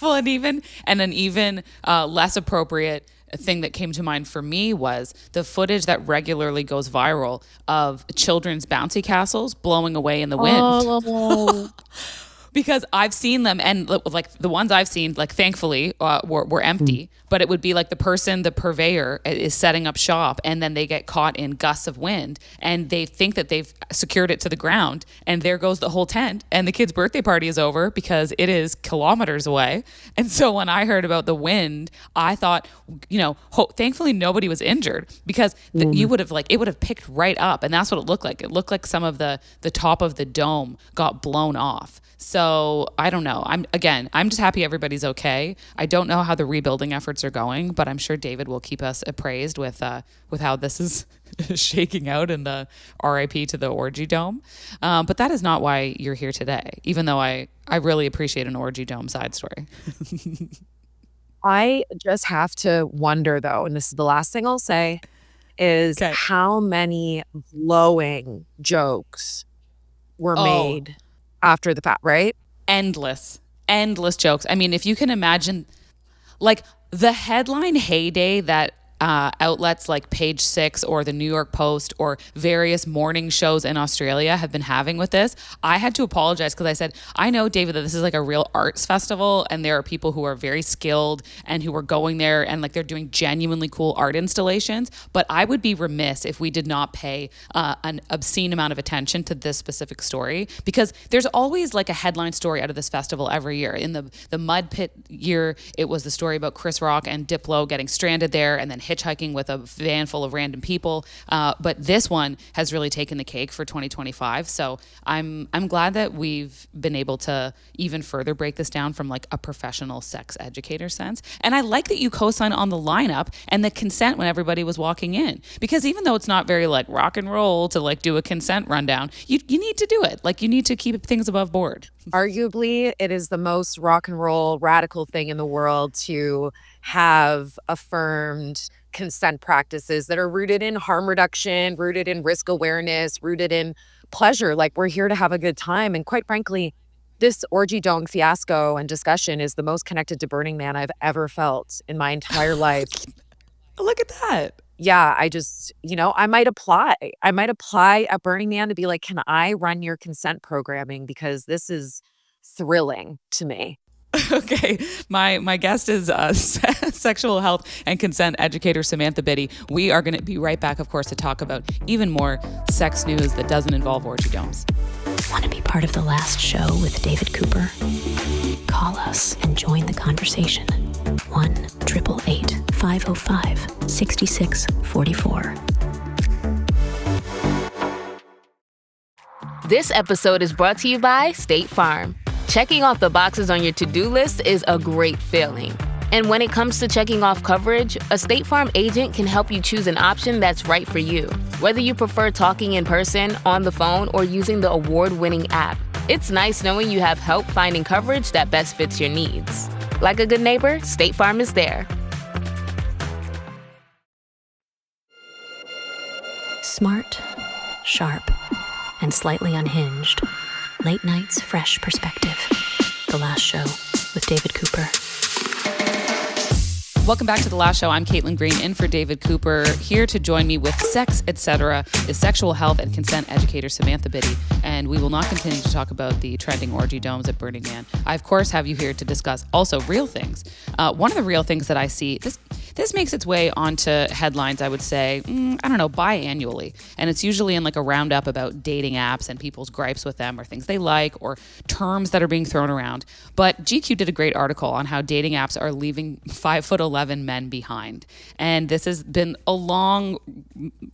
Speaker 4: Well, an even less appropriate thing that came to mind for me was the footage that regularly goes viral of children's bouncy castles blowing away in the wind.
Speaker 13: Oh.
Speaker 4: Because I've seen them, and like the ones I've seen, like thankfully were empty, but it would be like the purveyor is setting up shop, and then they get caught in gusts of wind, and they think that they've secured it to the ground, and there goes the whole tent, and the kid's birthday party is over because it is kilometers away. And so when I heard about the wind, I thought, thankfully nobody was injured, because it would have picked right up, and that's what it looked like. It looked like some of the top of the dome got blown off. So I don't know. I'm just happy everybody's okay. I don't know how the rebuilding efforts are going, but I'm sure David will keep us appraised with how this is shaking out in the RIP to the Orgy Dome. But that is not why you're here today, even though I really appreciate an Orgy Dome side story.
Speaker 13: I just have to wonder, though, and this is the last thing I'll say, is how many glowing jokes were made after the fact, right?
Speaker 4: Endless jokes. I mean, if you can imagine, like, the headline heyday that outlets like Page Six or the New York Post or various morning shows in Australia have been having with this, I had to apologize because I said, I know, David, that this is like a real arts festival, and there are people who are very skilled and who are going there and like they're doing genuinely cool art installations, but I would be remiss if we did not pay an obscene amount of attention to this specific story, because there's always like a headline story out of this festival every year. In the Mud Pit year, it was the story about Chris Rock and Diplo getting stranded there and then hitchhiking with a van full of random people. But this one has really taken the cake for 2025. So I'm glad that we've been able to even further break this down from like a professional sex educator sense. And I like that you co-sign on the lineup and the consent when everybody was walking in, because even though it's not very like rock and roll to like do a consent rundown, you need to do it. Like, you need to keep things above board.
Speaker 13: Arguably, it is the most rock and roll radical thing in the world to have affirmed consent practices that are rooted in harm reduction, rooted in risk awareness, rooted in pleasure. Like, we're here to have a good time. And quite frankly, this Orgy Dome fiasco and discussion is the most connected to Burning Man I've ever felt in my entire life.
Speaker 4: Look at that.
Speaker 13: Yeah, I just, I might apply. I might apply at Burning Man to be like, can I run your consent programming? Because this is thrilling to me.
Speaker 4: Okay, my guest is sexual health and consent educator Samantha Bitty. We are going to be right back, of course, to talk about even more sex news that doesn't involve orgy domes.
Speaker 3: Want to be part of the last show with David Cooper? Call us and join the conversation. 1-888-505-6644.
Speaker 14: This episode is brought to you by State Farm. Checking off the boxes on your to-do list is a great feeling. And when it comes to checking off coverage, a State Farm agent can help you choose an option that's right for you. Whether you prefer talking in person, on the phone, or using the award-winning app, it's nice knowing you have help finding coverage that best fits your needs. Like a good neighbor, State Farm is there.
Speaker 3: Smart, sharp, and slightly unhinged. Late Night's Fresh Perspective. The Last Show with David Cooper.
Speaker 4: Welcome back to The Last Show. I'm Caitlin Green, in for David Cooper. Here to join me with Sex, Etc. is sexual health and consent educator Samantha Bitty. And we will not continue to talk about the trending orgy domes at Burning Man. I, of course, have you here to discuss also real things. One of the real things that I see, this makes its way onto headlines, I would say, biannually. And it's usually in like a roundup about dating apps and people's gripes with them or things they like or terms that are being thrown around. But GQ did a great article on how dating apps are leaving 5'11" men behind. And this has been a long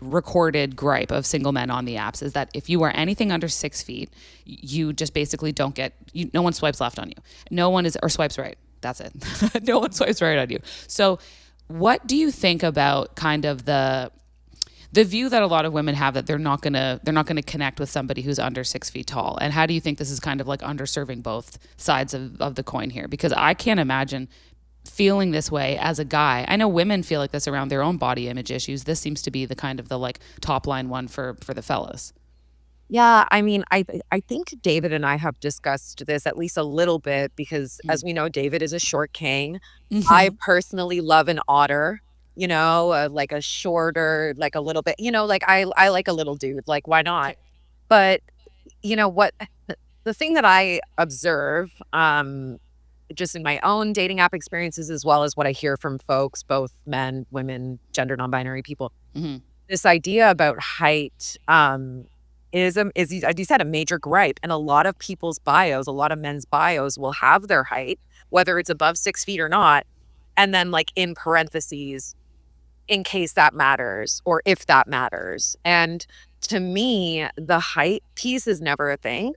Speaker 4: recorded gripe of single men on the apps, is that if you are anything under 6 feet, you just basically don't get, no one swipes left on you. No one or swipes right. That's it. No one swipes right on you. So what do you think about kind of the the view that a lot of women have that they're not gonna connect with somebody who's under 6 feet tall. And how do you think this is kind of like underserving both sides of the coin here? Because I can't imagine feeling this way as a guy. I know women feel like this around their own body image issues. This seems to be the kind of the like top line one for the fellas.
Speaker 13: Yeah, I mean, I think David and I have discussed this at least a little bit because, as we know, David is a short king. I personally love an otter, like a shorter, like a little bit, like I like a little dude. Like, why not? But what? The thing that I observe, just in my own dating app experiences, as well as what I hear from folks, both men, women, gender non-binary people, this idea about height, is, as you said, a major gripe. And a lot of people's bios, a lot of men's bios will have their height, whether it's above 6 feet or not. And then like in parentheses, in case that matters or if that matters. And to me, the height piece is never a thing.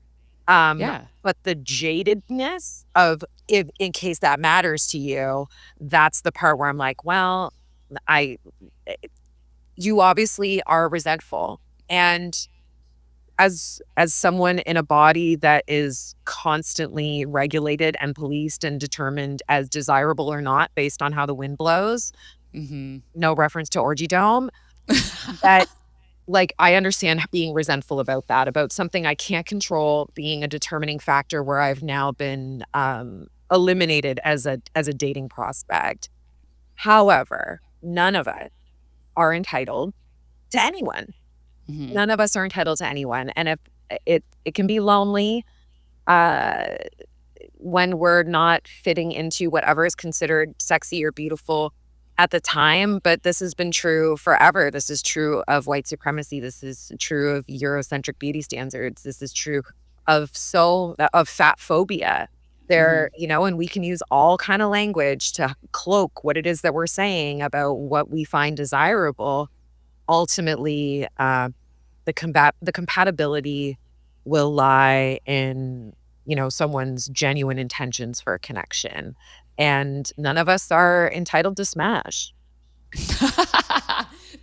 Speaker 13: But the jadedness of if in case that matters to you, that's the part where I'm like, well, you obviously are resentful. And as someone in a body that is constantly regulated and policed and determined as desirable or not based on how the wind blows, no reference to Orgy Dome, that like I understand being resentful about that, about something I can't control being a determining factor where I've now been eliminated as a dating prospect. However, none of us are entitled to anyone. None of us are entitled to anyone. And if it can be lonely when we're not fitting into whatever is considered sexy or beautiful at the time, but this has been true forever. This is true of white supremacy. This is true of Eurocentric beauty standards. This is true of fat phobia. There, and we can use all kind of language to cloak what it is that we're saying about what we find desirable. Ultimately, the compatibility will lie in, someone's genuine intentions for a connection. And none of us are entitled to smash.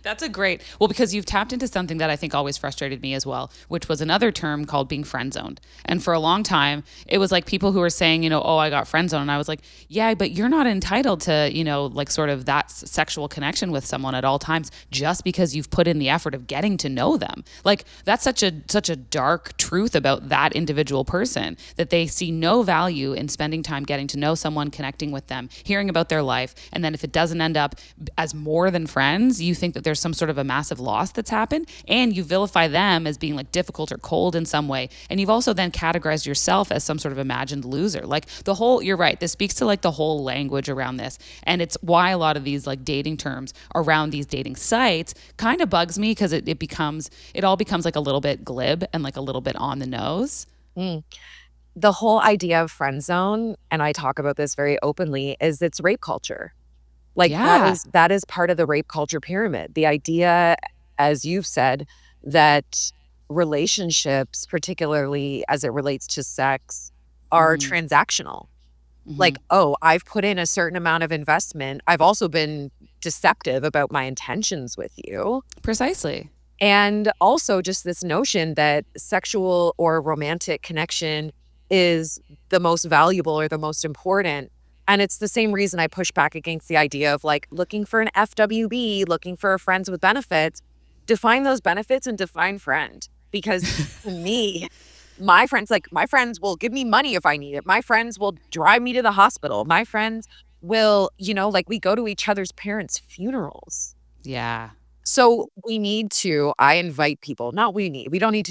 Speaker 4: That's a great, because you've tapped into something that I think always frustrated me as well, which was another term called being friend zoned. And for a long time, it was like people who were saying, oh, I got friend zoned. And I was like, yeah, but you're not entitled to, like sort of that sexual connection with someone at all times just because you've put in the effort of getting to know them. Like that's such a dark truth about that individual person, that they see no value in spending time getting to know someone, connecting with them, hearing about their life. And then if it doesn't end up as more than friends, you think that there's some sort of a massive loss that's happened, and you vilify them as being like difficult or cold in some way. And you've also then categorized yourself as some sort of imagined loser. Like you're right, this speaks to like the whole language around this. And it's why a lot of these like dating terms around these dating sites kind of bugs me, because it all becomes like a little bit glib and like a little bit on the nose.
Speaker 13: The whole idea of friend zone, and I talk about this very openly, is it's rape culture. Like that is part of the rape culture pyramid. The idea, as you've said, that relationships, particularly as it relates to sex, are transactional. Like, oh, I've put in a certain amount of investment. I've also been deceptive about my intentions with you.
Speaker 4: Precisely.
Speaker 13: And also just this notion that sexual or romantic connection is the most valuable or the most important. And it's the same reason I push back against the idea of like looking for an FWB, looking for a friends with benefits. Define those benefits and define friend. Because to me, my friends will give me money if I need it. My friends will drive me to the hospital. My friends will, we go to each other's parents' funerals.
Speaker 4: Yeah.
Speaker 13: So we don't need to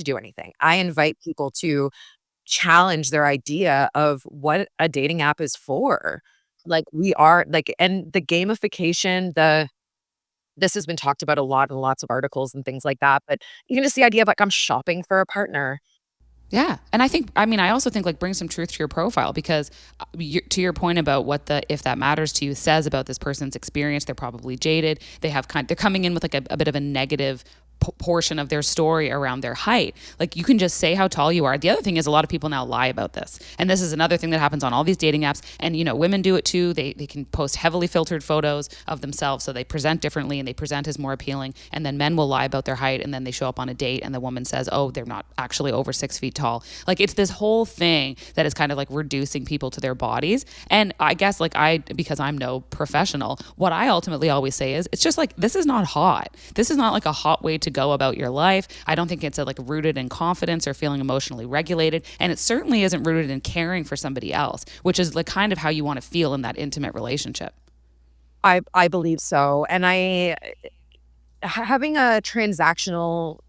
Speaker 13: do anything. I invite people to challenge their idea of what a dating app is for. Like we are like, and the gamification, this has been talked about a lot in lots of articles and things like that, but even just the idea of like, I'm shopping for a partner.
Speaker 4: Yeah. And I also think like bring some truth to your profile, because to your point about what if that matters to you says about this person's experience, they're probably jaded. They're coming in with like a bit of a negative portion of their story around their height. Like, you can just say how tall you are. The other thing is, a lot of people now lie about this. And this is another thing that happens on all these dating apps. And, you know, women do it too. They can post heavily filtered photos of themselves, so they present differently and they present as more appealing. And then men will lie about their height, and then they show up on a date and the woman says, oh, they're not actually over 6 feet tall. Like, it's this whole thing that is kind of like reducing people to their bodies. And I guess, like, because I'm no professional, what I ultimately always say is, it's just like, this is not hot. This is not like a hot way to go about your life. I don't think it's like rooted in confidence or feeling emotionally regulated. And it certainly isn't rooted in caring for somebody else, which is like kind of how you want to feel in that intimate relationship.
Speaker 13: I believe so. And having a transactional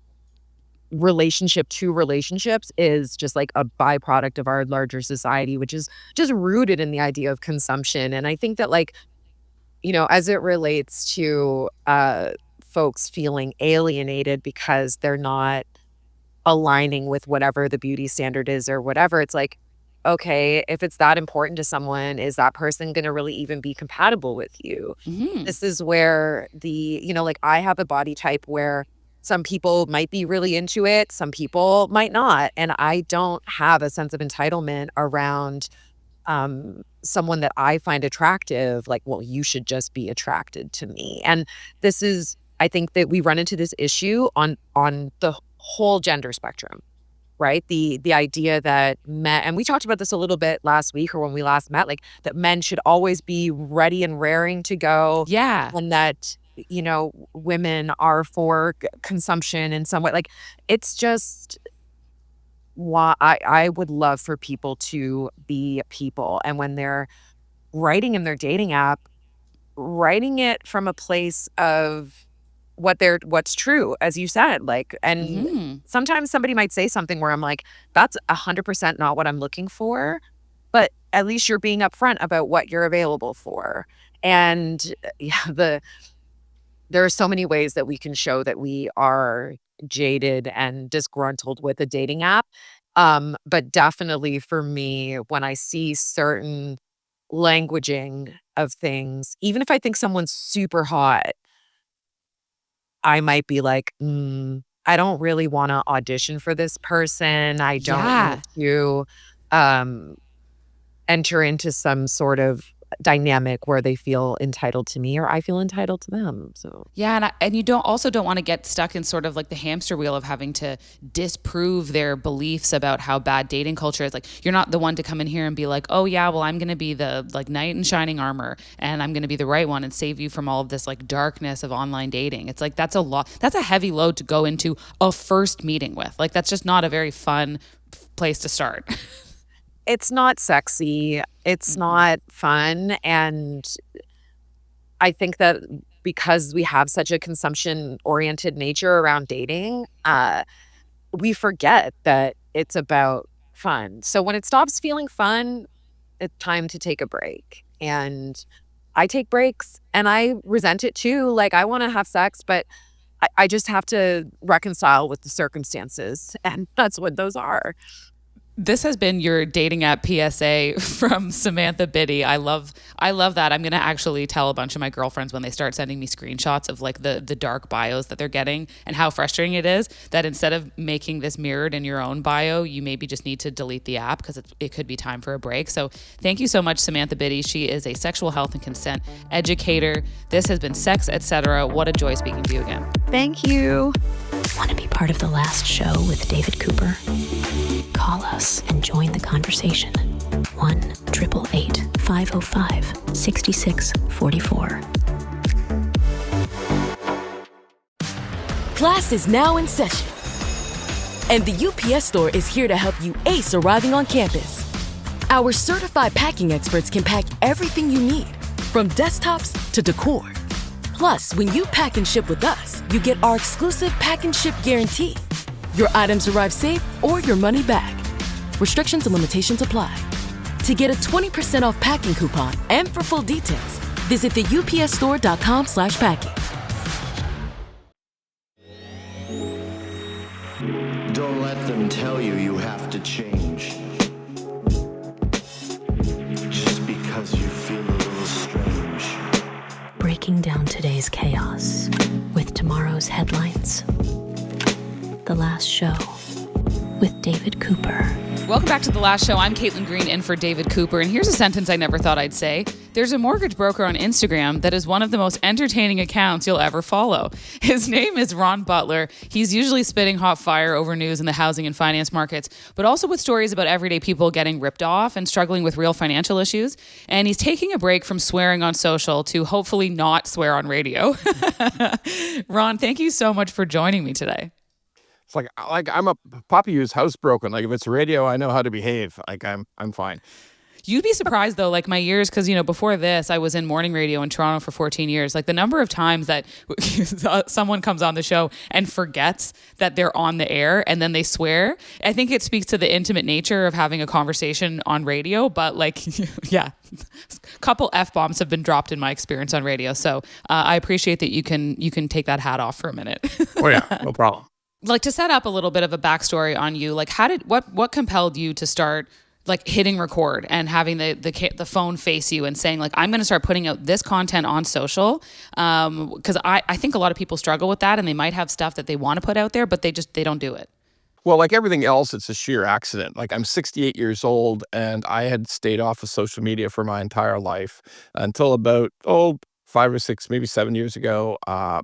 Speaker 13: relationship to relationships is just like a byproduct of our larger society, which is just rooted in the idea of consumption. And I think that, like, you know, as it relates to folks feeling alienated because they're not aligning with whatever the beauty standard is or whatever, it's like, okay, if it's that important to someone, is that person going to really even be compatible with you?
Speaker 4: Mm-hmm.
Speaker 13: This is where you know, like, I have a body type where some people might be really into it, some people might not. And I don't have a sense of entitlement around someone that I find attractive. Like, well, you should just be attracted to me. And this is, I think that we run into this issue on the whole gender spectrum, right? The idea that men, and we talked about this a little bit last week or when we last met, like, that men should always be ready and raring to go.
Speaker 4: Yeah.
Speaker 13: And that, you know, women are for consumption in some way. Like, it's just, why I would love for people to be people. And when they're writing in their dating app, writing it from a place of what's true, as you said, like, and sometimes somebody might say something where I'm like, that's 100% not what I'm looking for, but at least you're being upfront about what you're available for. And there are so many ways that we can show that we are jaded and disgruntled with a dating app. But definitely for me, when I see certain languaging of things, even if I think someone's super hot, I might be like, I don't really want to audition for this person. I don't want to enter into some sort of dynamic where they feel entitled to me or I feel entitled to them. So
Speaker 4: yeah, and you don't want to get stuck in sort of like the hamster wheel of having to disprove their beliefs about how bad dating culture is. Like, you're not the one to come in here and be like, oh yeah, well, I'm going to be the like knight in shining armor and I'm going to be the right one and save you from all of this like darkness of online dating. It's like, that's a heavy load to go into a first meeting with. Like, that's just not a very fun place to start.
Speaker 13: It's not sexy. It's not fun. And I think that because we have such a consumption-oriented nature around dating, we forget that it's about fun. So when it stops feeling fun, it's time to take a break. And I take breaks and I resent it too. Like, I want to have sex, but I just have to reconcile with the circumstances. And that's what those are.
Speaker 4: This has been your dating app PSA from Samantha Bitty. I love that. I'm going to actually tell a bunch of my girlfriends when they start sending me screenshots of like the dark bios that they're getting and how frustrating it is, that instead of making this mirrored in your own bio, you maybe just need to delete the app because it could be time for a break. So thank you so much, Samantha Bitty. She is a sexual health and consent educator. This has been Sex Etc. What a joy speaking to you again.
Speaker 13: Thank you.
Speaker 3: Want to be part of the last show with David Cooper? Call us and join the conversation. 1-888-505-6644.
Speaker 15: Class is now in session, and the UPS store is here to help you ace arriving on campus. Our certified packing experts can pack everything you need, from desktops to decor. Plus, when you pack and ship with us, you get our exclusive pack and ship guarantee. Your items arrive safe or your money back. Restrictions and limitations apply. To get a 20% off packing coupon and for full details, visit theupsstore.com/packing.
Speaker 16: Don't let them tell you you have to change. Just because you feel a little strange.
Speaker 3: Breaking down today's chaos with tomorrow's headlines. The Last Show with David Cooper.
Speaker 4: Welcome back to The Last Show. I'm Caitlin Green in for David Cooper, and here's a sentence I never thought I'd say. There's a mortgage broker on Instagram that is one of the most entertaining accounts you'll ever follow. His name is Ron Butler. He's usually spitting hot fire over news in the housing and finance markets, but also with stories about everyday people getting ripped off and struggling with real financial issues. And he's taking a break from swearing on social to hopefully not swear on radio. Ron, thank you so much for joining me today.
Speaker 17: It's like I'm a puppy who's housebroken. Like if it's radio, I know how to behave. Like I'm fine.
Speaker 4: You'd be surprised though, like my years, because before this, I was in morning radio in Toronto for 14 years. Like the number of times that someone comes on the show and forgets that they're on the air and then they swear. I think it speaks to the intimate nature of having a conversation on radio. But yeah, a couple F-bombs have been dropped in my experience on radio. So I appreciate that you can take that hat off for a minute.
Speaker 17: Oh yeah, no problem.
Speaker 4: Like to set up a little bit of a backstory on you, like what compelled you to start like hitting record and having the phone face you and saying like, I'm going to start putting out this content on social? Because I think a lot of people struggle with that and they might have stuff that they want to put out there, but they don't do it.
Speaker 17: Well, like everything else, it's a sheer accident. Like I'm 68 years old and I had stayed off of social media for my entire life until about, 5 or 6, maybe 7 years ago. I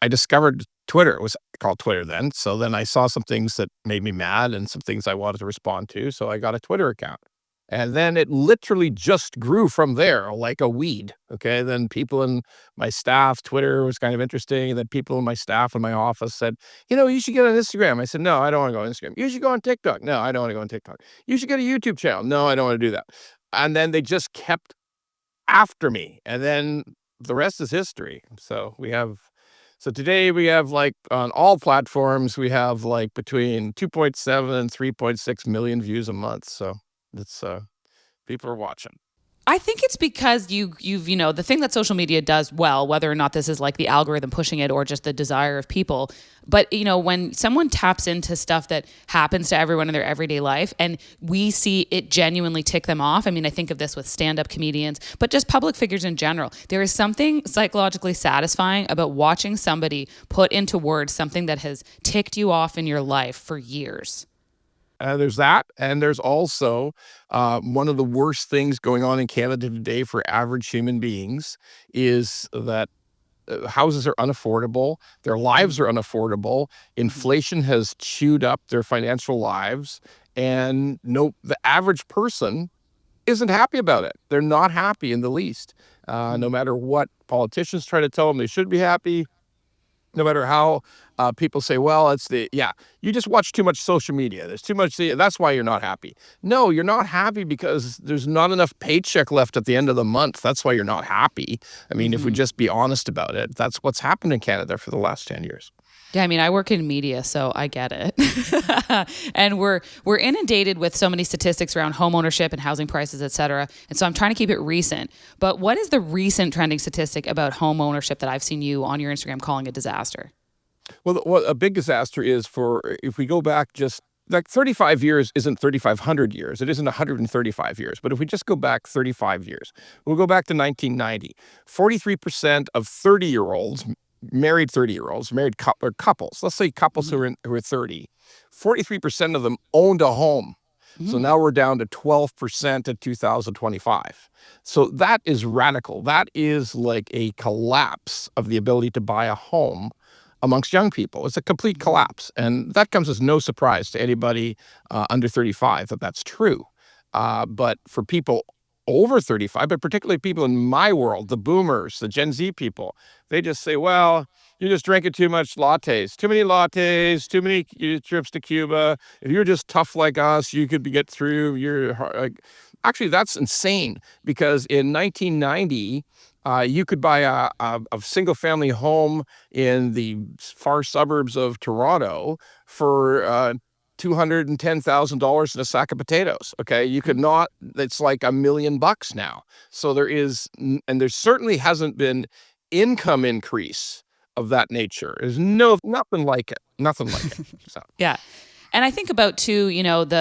Speaker 17: discovered Twitter. It was called Twitter then. So then I saw some things that made me mad and some things I wanted to respond to. So I got a Twitter account. And then it literally just grew from there like a weed. Okay. Then people in my staff, Twitter was kind of interesting. And then people in my staff in my office said, you should get on Instagram. I said, no, I don't want to go on Instagram. You should go on TikTok. No, I don't want to go on TikTok. You should get a YouTube channel. No, I don't want to do that. And then they just kept after me. And then the rest is history. So today we have like on all platforms, we have like between 2.7 and 3.6 million views a month. So it's people are watching.
Speaker 4: I think it's because you've the thing that social media does well, whether or not this is like the algorithm pushing it or just the desire of people. But, when someone taps into stuff that happens to everyone in their everyday life and we see it genuinely tick them off. I mean, I think of this with stand-up comedians, but just public figures in general. There is something psychologically satisfying about watching somebody put into words something that has ticked you off in your life for years.
Speaker 17: There's that. And there's also one of the worst things going on in Canada today for average human beings is that houses are unaffordable. Their lives are unaffordable. Inflation has chewed up their financial lives. And the average person isn't happy about it. They're not happy in the least. No matter what politicians try to tell them they should be happy. No matter how people say, well, you just watch too much social media. There's too much, that's why you're not happy. No, you're not happy because there's not enough paycheck left at the end of the month. That's why you're not happy. I mean, if we just be honest about it, that's what's happened in Canada for the last 10 years.
Speaker 4: Yeah, I mean, I work in media, so I get it. And we're inundated with so many statistics around home ownership and housing prices, et cetera. And so I'm trying to keep it recent. But what is the recent trending statistic about home ownership that I've seen you on your Instagram calling a disaster?
Speaker 17: Well, a big disaster is if we go back just like 35 years isn't 3,500 years. It isn't 135 years. But if we just go back 35 years, we'll go back to 1990. 43% of 30-year-olds, married couples, let's say couples who are 30, 43% of them owned a home. So now we're down to 12% in 2025. So that is radical. That is like a collapse of the ability to buy a home amongst young people. It's a complete collapse. And that comes as no surprise to anybody under 35 that that's true. But for people over 35, but particularly people in my world, the boomers, the Gen Z people, they just say, well, you're just drinking too many lattes, too many trips to Cuba. If you're just tough like us, you could get through. Actually, that's insane because in 1990, you could buy a single-family home in the far suburbs of Toronto for $210,000 in a sack of potatoes. Okay, you could not. It's like $1 million now. So there certainly hasn't been income increase of that nature. There's nothing like it. So.
Speaker 4: Yeah. And I think about too,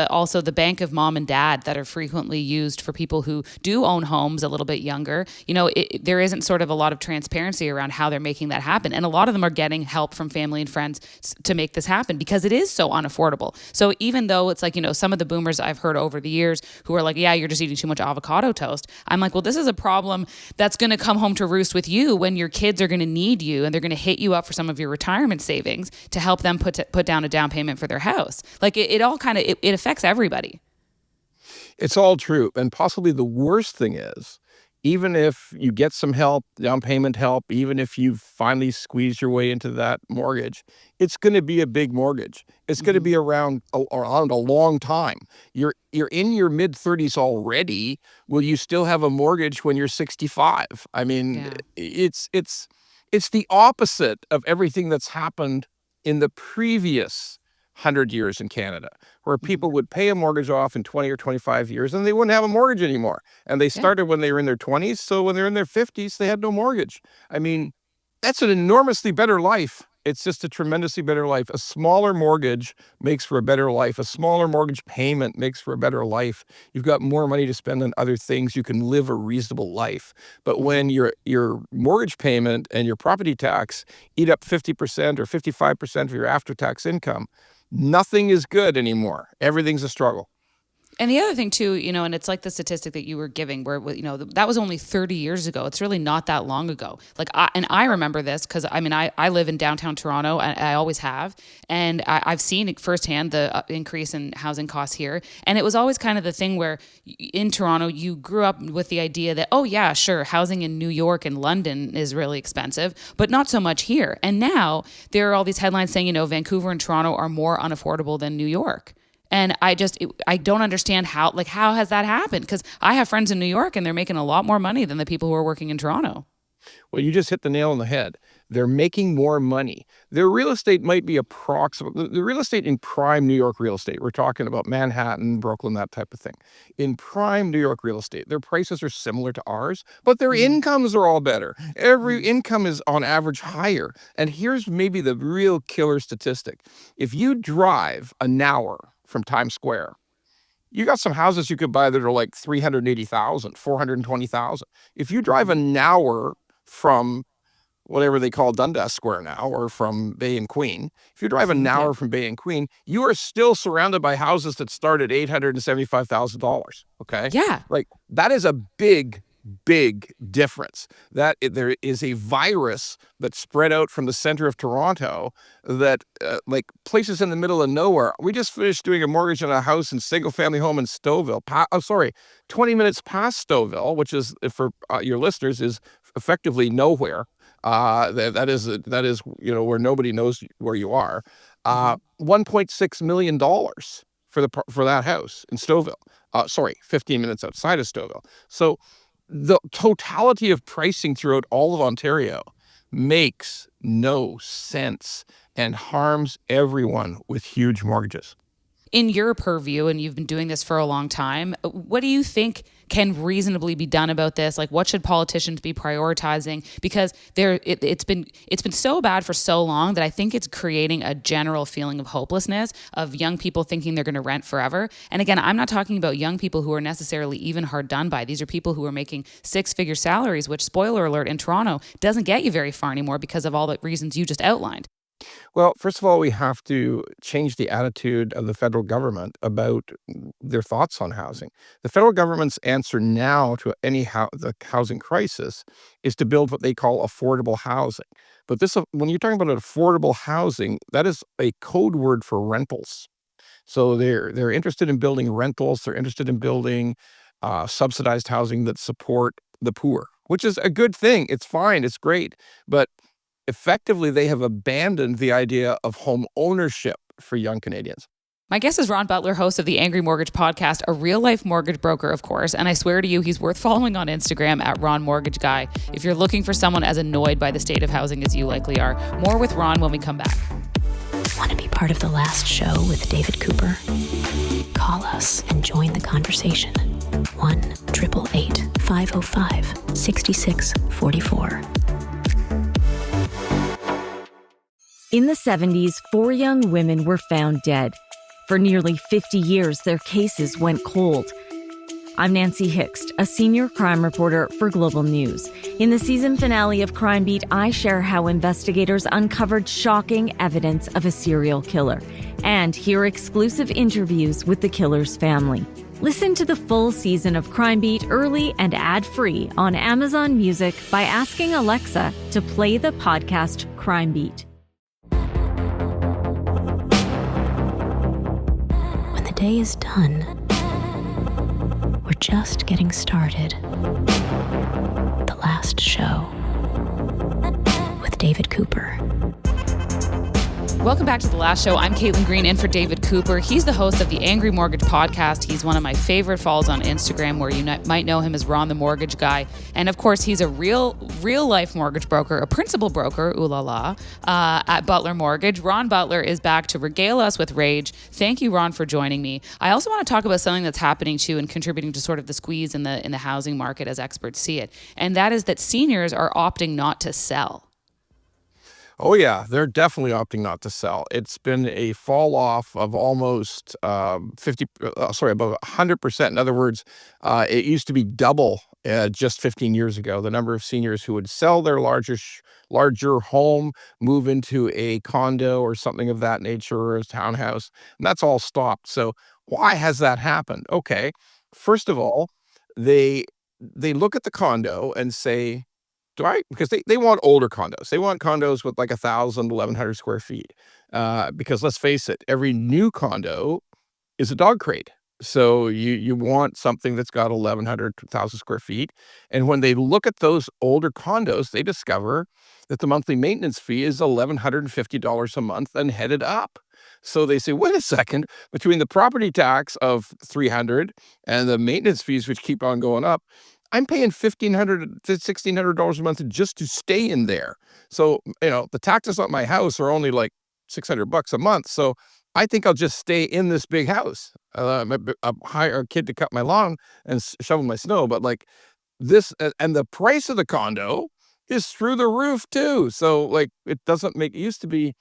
Speaker 4: also the bank of mom and dad that are frequently used for people who do own homes a little bit younger. There isn't sort of a lot of transparency around how they're making that happen. And a lot of them are getting help from family and friends to make this happen because it is so unaffordable. So even though it's like, some of the boomers I've heard over the years who are like, yeah, you're just eating too much avocado toast. I'm like, well, this is a problem that's going to come home to roost with you when your kids are going to need you and they're going to hit you up for some of your retirement savings to help them put down a down payment for their house. Like it all kind of, it affects everybody.
Speaker 17: It's all true. And possibly the worst thing is, even if you get some help, down payment help, even if you finally squeeze your way into that mortgage, it's going to be a big mortgage. It's going to be around a long time. You're in your mid-30s already. Will you still have a mortgage when you're 65? I mean, it's the opposite of everything that's happened in the previous 100 years in Canada, where people would pay a mortgage off in 20 or 25 years and they wouldn't have a mortgage anymore. And they started when they were in their 20s. So when they're in their 50s, they had no mortgage. I mean, that's an enormously better life. It's just a tremendously better life. A smaller mortgage makes for a better life. A smaller mortgage payment makes for a better life. You've got more money to spend on other things. You can live a reasonable life. But when your mortgage payment and your property tax eat up 50% or 55% of your after-tax income, nothing is good anymore. Everything's a struggle.
Speaker 4: And the other thing too, and it's like the statistic that you were giving where, that was only 30 years ago. It's really not that long ago. Like, I remember this because I live in downtown Toronto and I always have. And I've seen firsthand the increase in housing costs here. And it was always kind of the thing where in Toronto, you grew up with the idea that, oh yeah, sure, housing in New York and London is really expensive, but not so much here. And now there are all these headlines saying, Vancouver and Toronto are more unaffordable than New York. And I don't understand how has that happened? Because I have friends in New York and they're making a lot more money than the people who are working in Toronto.
Speaker 17: Well, you just hit the nail on the head. They're making more money. Their real estate might be the real estate in prime New York real estate. We're talking about Manhattan, Brooklyn, that type of thing. In prime New York real estate, their prices are similar to ours, but their incomes are all better. Every income is on average higher. And here's maybe the real killer statistic. If you drive an hour from Times Square, you got some houses you could buy that are like 380,000, 420,000. If you drive an hour from whatever they call Dundas Square now, or from Bay and Queen, if you drive an hour from Bay and Queen, you are still surrounded by houses that start at $875,000. Okay?
Speaker 4: Yeah.
Speaker 17: Like, that is a big difference. That there is a virus that spread out from the center of Toronto that like places in the middle of nowhere. We just finished doing a mortgage on a house in single family home in Stouffville. 20 minutes past Stouffville, which is, for your listeners, is effectively nowhere. That is where nobody knows where you are. $1.6 million for that house in Stouffville. 15 minutes outside of Stouffville. So the totality of pricing throughout all of Ontario makes no sense and harms everyone with huge mortgages.
Speaker 4: In your purview, and you've been doing this for a long time, what do you think can reasonably be done about this? Like, what should politicians be prioritizing? Because it's been so bad for so long that I think it's creating a general feeling of hopelessness of young people thinking they're going to rent forever. And again, I'm not talking about young people who are necessarily even hard done by. These are people who are making six-figure salaries, which, spoiler alert, in Toronto doesn't get you very far anymore because of all the reasons you just outlined.
Speaker 17: Well, first of all, we have to change the attitude of the federal government about their thoughts on housing. The federal government's answer now to the housing crisis is to build what they call affordable housing. But when you're talking about affordable housing, that is a code word for rentals. So they're interested in building rentals. They're interested in building subsidized housing that support the poor, which is a good thing. It's fine. It's great. But effectively, they have abandoned the idea of home ownership for young Canadians.
Speaker 4: My guest is Ron Butler, host of the Angry Mortgage podcast, a real-life mortgage broker, of course, and I swear to you, he's worth following on Instagram at Ron Mortgage Guy if you're looking for someone as annoyed by the state of housing as you likely are. More with Ron when we come back.
Speaker 3: Want to be part of the last show with David Cooper? Call us and join the conversation. 1-888-505-6644.
Speaker 18: In the 70s, 4 young women were found dead. For nearly 50 years, their cases went cold. I'm Nancy Hixt, a senior crime reporter for Global News. In the season finale of Crime Beat, I share how investigators uncovered shocking evidence of a serial killer and hear exclusive interviews with the killer's family. Listen to the full season of Crime Beat early and ad-free on Amazon Music by asking Alexa to play the podcast Crime Beat.
Speaker 3: When the day is done, we're just getting started. The Last Show with David Cooper.
Speaker 4: Welcome back to The Last Show. I'm Caitlin Green in for David Cooper. He's the host of the Angry Mortgage podcast. He's one of my favorite follows on Instagram, where you might know him as Ron the Mortgage Guy. And of course, he's a real life mortgage broker, a principal broker, ooh la la, at Butler Mortgage. Ron Butler is back to regale us with rage. Thank you, Ron, for joining me. I also want to talk about something that's happening too and contributing to sort of the squeeze in the housing market as experts see it. And that is that seniors are opting not to sell.
Speaker 17: Oh, yeah, they're definitely opting not to sell. It's been a fall off of almost about 100%. In other words, it used to be double just 15 years ago, the number of seniors who would sell their larger home, move into a condo or something of that nature, or a townhouse, and that's all stopped. So why has that happened? Okay, first of all, they look at the condo and say, because they want older condos. They want condos with like 1,000, 1,100 square feet. Because let's face it, every new condo is a dog crate. So you want something that's got 1,100, 2,000 square feet. And when they look at those older condos, they discover that the monthly maintenance fee is $1,150 a month and headed up. So they say, wait a second, between the property tax of $300 and the maintenance fees, which keep on going up, I'm paying $1,500 to $1,600 a month just to stay in there. So, the taxes on my house are only like $600 a month. So I think I'll just stay in this big house. Hire a kid to cut my lawn and shovel my snow. But like this, and the price of the condo is through the roof too. So like it used to be,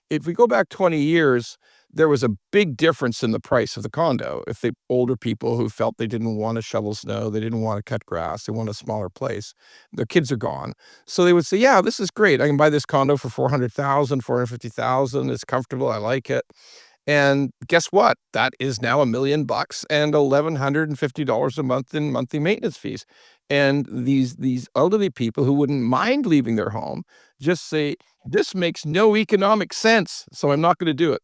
Speaker 17: if we go back 20 years, there was a big difference in the price of the condo. If the older people who felt they didn't want to shovel snow, they didn't want to cut grass, they want a smaller place, their kids are gone. So they would say, yeah, this is great. I can buy this condo for $400,000, $450,000. It's comfortable. I like it. And guess what? That is now $1 million and $1,150 a month in monthly maintenance fees. And these elderly people who wouldn't mind leaving their home just say, this makes no economic sense, so I'm not going to do it.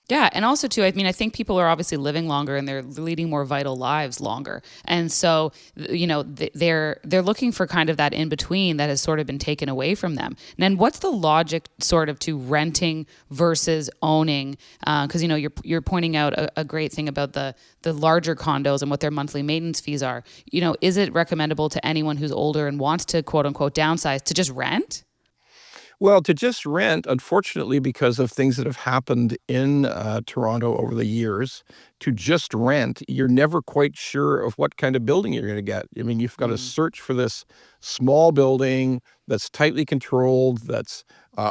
Speaker 4: Yeah, and also too, I think people are obviously living longer and they're leading more vital lives longer, and so they're looking for kind of that in between that has sort of been taken away from them. And then what's the logic sort of to renting versus owning? Because you're pointing out a great thing about the larger condos and what their monthly maintenance fees are. Is it recommendable to anyone who's older and wants to quote unquote downsize to just rent?
Speaker 17: Well, to just rent, unfortunately, because of things that have happened in Toronto over the years, to just rent, you're never quite sure of what kind of building you're going to get. I mean, you've got to search for this small building that's tightly controlled, that's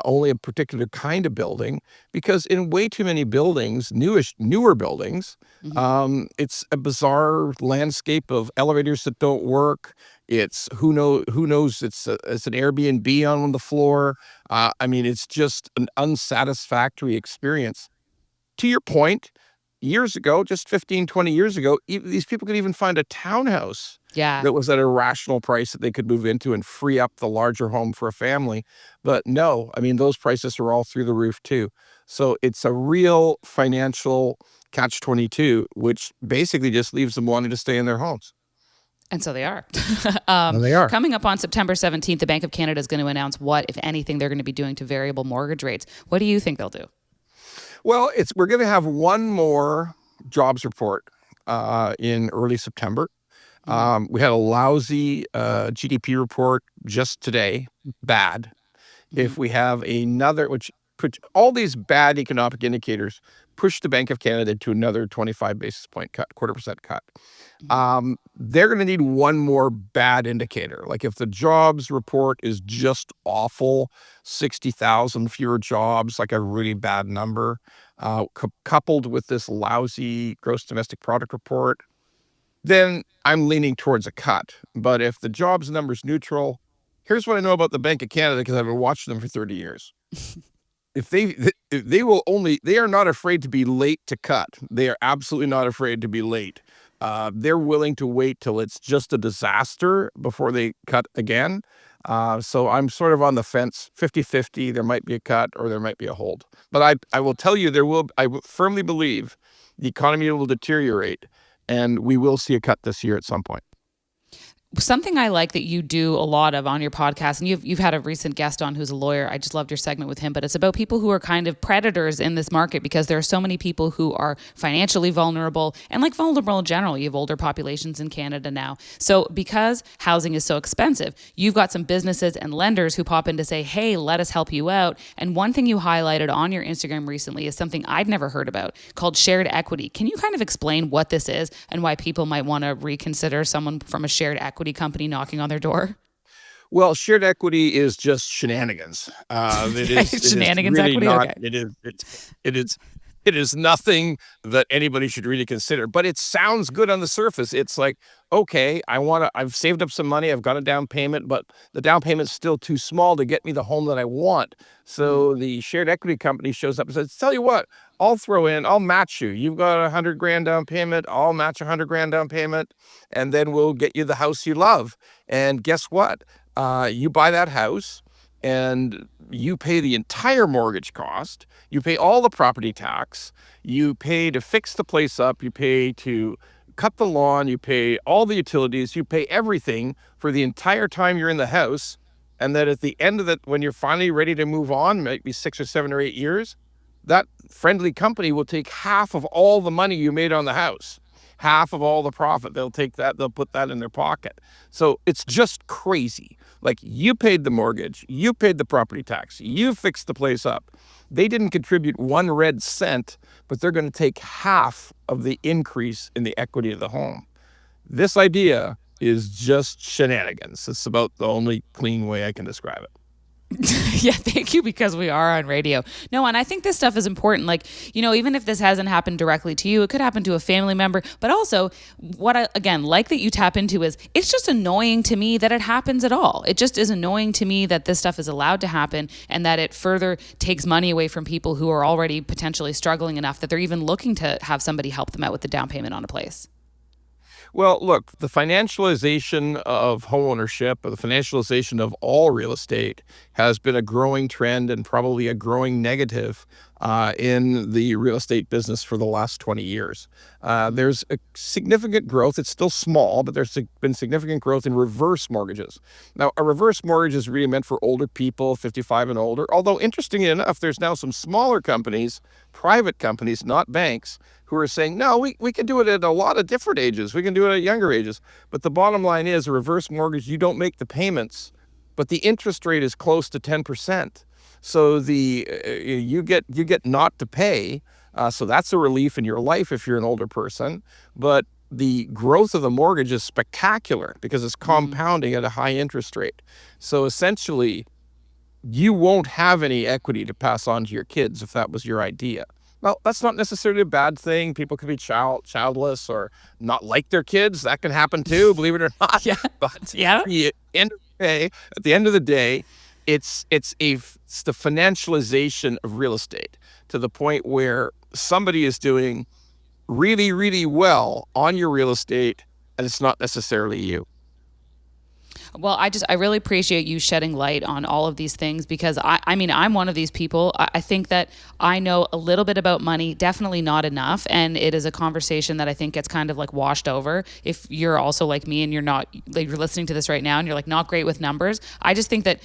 Speaker 17: only a particular kind of building, because in way too many buildings, newer buildings, it's a bizarre landscape of elevators that don't work. It's who knows it's an Airbnb on the floor. It's just an unsatisfactory experience. To your point, years ago, just 15, 20 years ago, these people could even find a townhouse that was at a rational price that they could move into and free up the larger home for a family. But no, those prices are all through the roof too. So it's a real financial catch-22, which basically just leaves them wanting to stay in their homes.
Speaker 4: And so they are.
Speaker 17: And they are.
Speaker 4: Coming up on September 17th, the Bank of Canada is going to announce what, if anything, they're going to be doing to variable mortgage rates. What do you think they'll do?
Speaker 17: Well, we're going to have one more jobs report in early September. We had a lousy GDP report just today, bad. If we have another, which all these bad economic indicators push the Bank of Canada to another 25 basis point cut, 0.25% cut. They're going to need one more bad indicator. Like if the jobs report is just awful, 60,000 fewer jobs, like a really bad number, coupled with this lousy gross domestic product report, then I'm leaning towards a cut. But if the jobs number's neutral, here's what I know about the Bank of Canada because I've been watching them for 30 years. If they are not afraid to be late to cut. They are absolutely not afraid to be late. They're willing to wait till it's just a disaster before they cut again. So I'm sort of on the fence, 50-50. There might be a cut or there might be a hold. But I will tell you, I firmly believe the economy will deteriorate and we will see a cut this year at some point.
Speaker 4: Something I like that you do a lot of on your podcast, and you've had a recent guest on who's a lawyer. I just loved your segment with him, but it's about people who are kind of predators in this market because there are so many people who are financially vulnerable and like vulnerable in general. You have older populations in Canada now. So because housing is so expensive, you've got some businesses and lenders who pop in to say, hey, let us help you out. And one thing you highlighted on your Instagram recently is something I'd never heard about called shared equity. Can you kind of explain what this is and why people might want to reconsider someone from a shared equity company knocking on their door?
Speaker 17: Well, shared equity is just shenanigans.
Speaker 4: Shenanigans equity.
Speaker 17: It is nothing that anybody should really consider, but it sounds good on the surface. It's like, okay, I've saved up some money. I've got a down payment, but the down payment's still too small to get me the home that I want. So the shared equity company shows up and says, tell you what, I'll match you. You've got $100,000 down payment. I'll match $100,000 down payment. And then we'll get you the house you love. And guess what? You buy that house and you pay the entire mortgage cost. You pay all the property tax. You pay to fix the place up. You pay to cut the lawn. You pay all the utilities. You pay everything for the entire time you're in the house. And then at the end of it, when you're finally ready to move on, maybe 6 or 7 or 8 years, that friendly company will take half of all the money you made on the house, half of all the profit. They'll take that, they'll put that in their pocket. So it's just crazy. Like you paid the mortgage, you paid the property tax, you fixed the place up. They didn't contribute 1 red cent, but they're going to take half of the increase in the equity of the home. This idea is just shenanigans. It's about the only clean way I can describe it.
Speaker 4: Yeah, thank you, because we are on radio. No, and I think this stuff is important. Like, even if this hasn't happened directly to you, it could happen to a family member. But also, what I, again, like that you tap into is, it's just annoying to me that it happens at all. It just is annoying to me that this stuff is allowed to happen and that it further takes money away from people who are already potentially struggling enough that they're even looking to have somebody help them out with the down payment on a place.
Speaker 17: Well, look, the financialization of homeownership, or the financialization of all real estate, has been a growing trend and probably a growing negative in the real estate business for the last 20 years. There's a significant growth. It's still small, but there's been significant growth in reverse mortgages. Now, a reverse mortgage is really meant for older people, 55 and older, although interestingly enough, there's now some smaller companies, private companies, not banks, who are saying, no, we can do it at a lot of different ages. We can do it at younger ages. But the bottom line is, a reverse mortgage, you don't make the payments, but the interest rate is close to 10%. So you get not to pay. So that's a relief in your life if you're an older person. But the growth of the mortgage is spectacular because it's compounding at a high interest rate. So essentially, you won't have any equity to pass on to your kids if that was your idea. Well, that's not necessarily a bad thing. People could be childless or not like their kids. That can happen too, believe it or not.
Speaker 4: Yeah.
Speaker 17: But
Speaker 4: yeah.
Speaker 17: At the end of the day, it's the financialization of real estate to the point where somebody is doing really, really well on your real estate, and it's not necessarily you.
Speaker 4: Well, I really appreciate you shedding light on all of these things because I'm one of these people. I think that I know a little bit about money, definitely not enough. And it is a conversation that I think gets kind of like washed over. If you're also like me and you're listening to this right now and you're like not great with numbers. I just think that,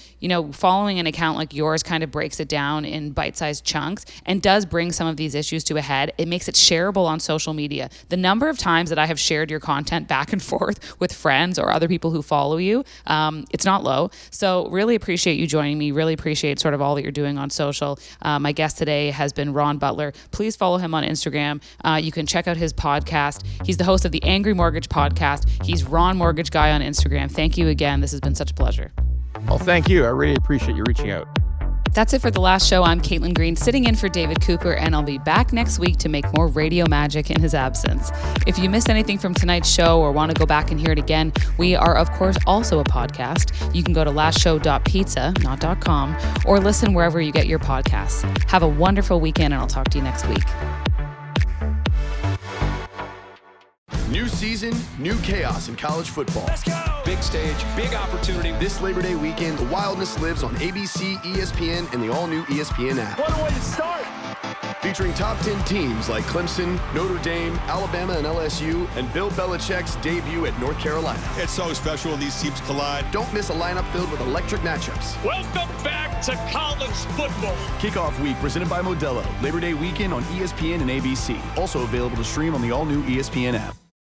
Speaker 4: following an account like yours kind of breaks it down in bite-sized chunks and does bring some of these issues to a head. It makes it shareable on social media. The number of times that I have shared your content back and forth with friends or other people who follow you, it's not low. So really appreciate you joining me. Really appreciate sort of all that you're doing on social. My guest today has been Ron Butler. Please follow him on Instagram. You can check out his podcast. He's the host of the Angry Mortgage podcast. He's Ron Mortgage Guy on Instagram. Thank you again. This has been such a pleasure.
Speaker 17: Well, thank you. I really appreciate you reaching out.
Speaker 4: That's it for The Last Show. I'm Caitlin Green, sitting in for David Cooper, and I'll be back next week to make more radio magic in his absence. If you missed anything from tonight's show or want to go back and hear it again, we are, of course, also a podcast. You can go to lastshow.pizza, not .com, or listen wherever you get your podcasts. Have a wonderful weekend, and I'll talk to you next week.
Speaker 11: New season, new chaos in college football.
Speaker 19: Let's go! Big stage, big opportunity.
Speaker 11: This Labor Day weekend, the wildness lives on ABC, ESPN, and the all-new ESPN app.
Speaker 19: What a way to start!
Speaker 11: Featuring top 10 teams like Clemson, Notre Dame, Alabama, and LSU, and Bill Belichick's debut at North Carolina.
Speaker 19: It's so special when these teams collide.
Speaker 11: Don't miss a lineup filled with electric matchups.
Speaker 19: Welcome back to college football.
Speaker 11: Kickoff week presented by Modelo. Labor Day weekend on ESPN and ABC. Also available to stream on the all-new ESPN app.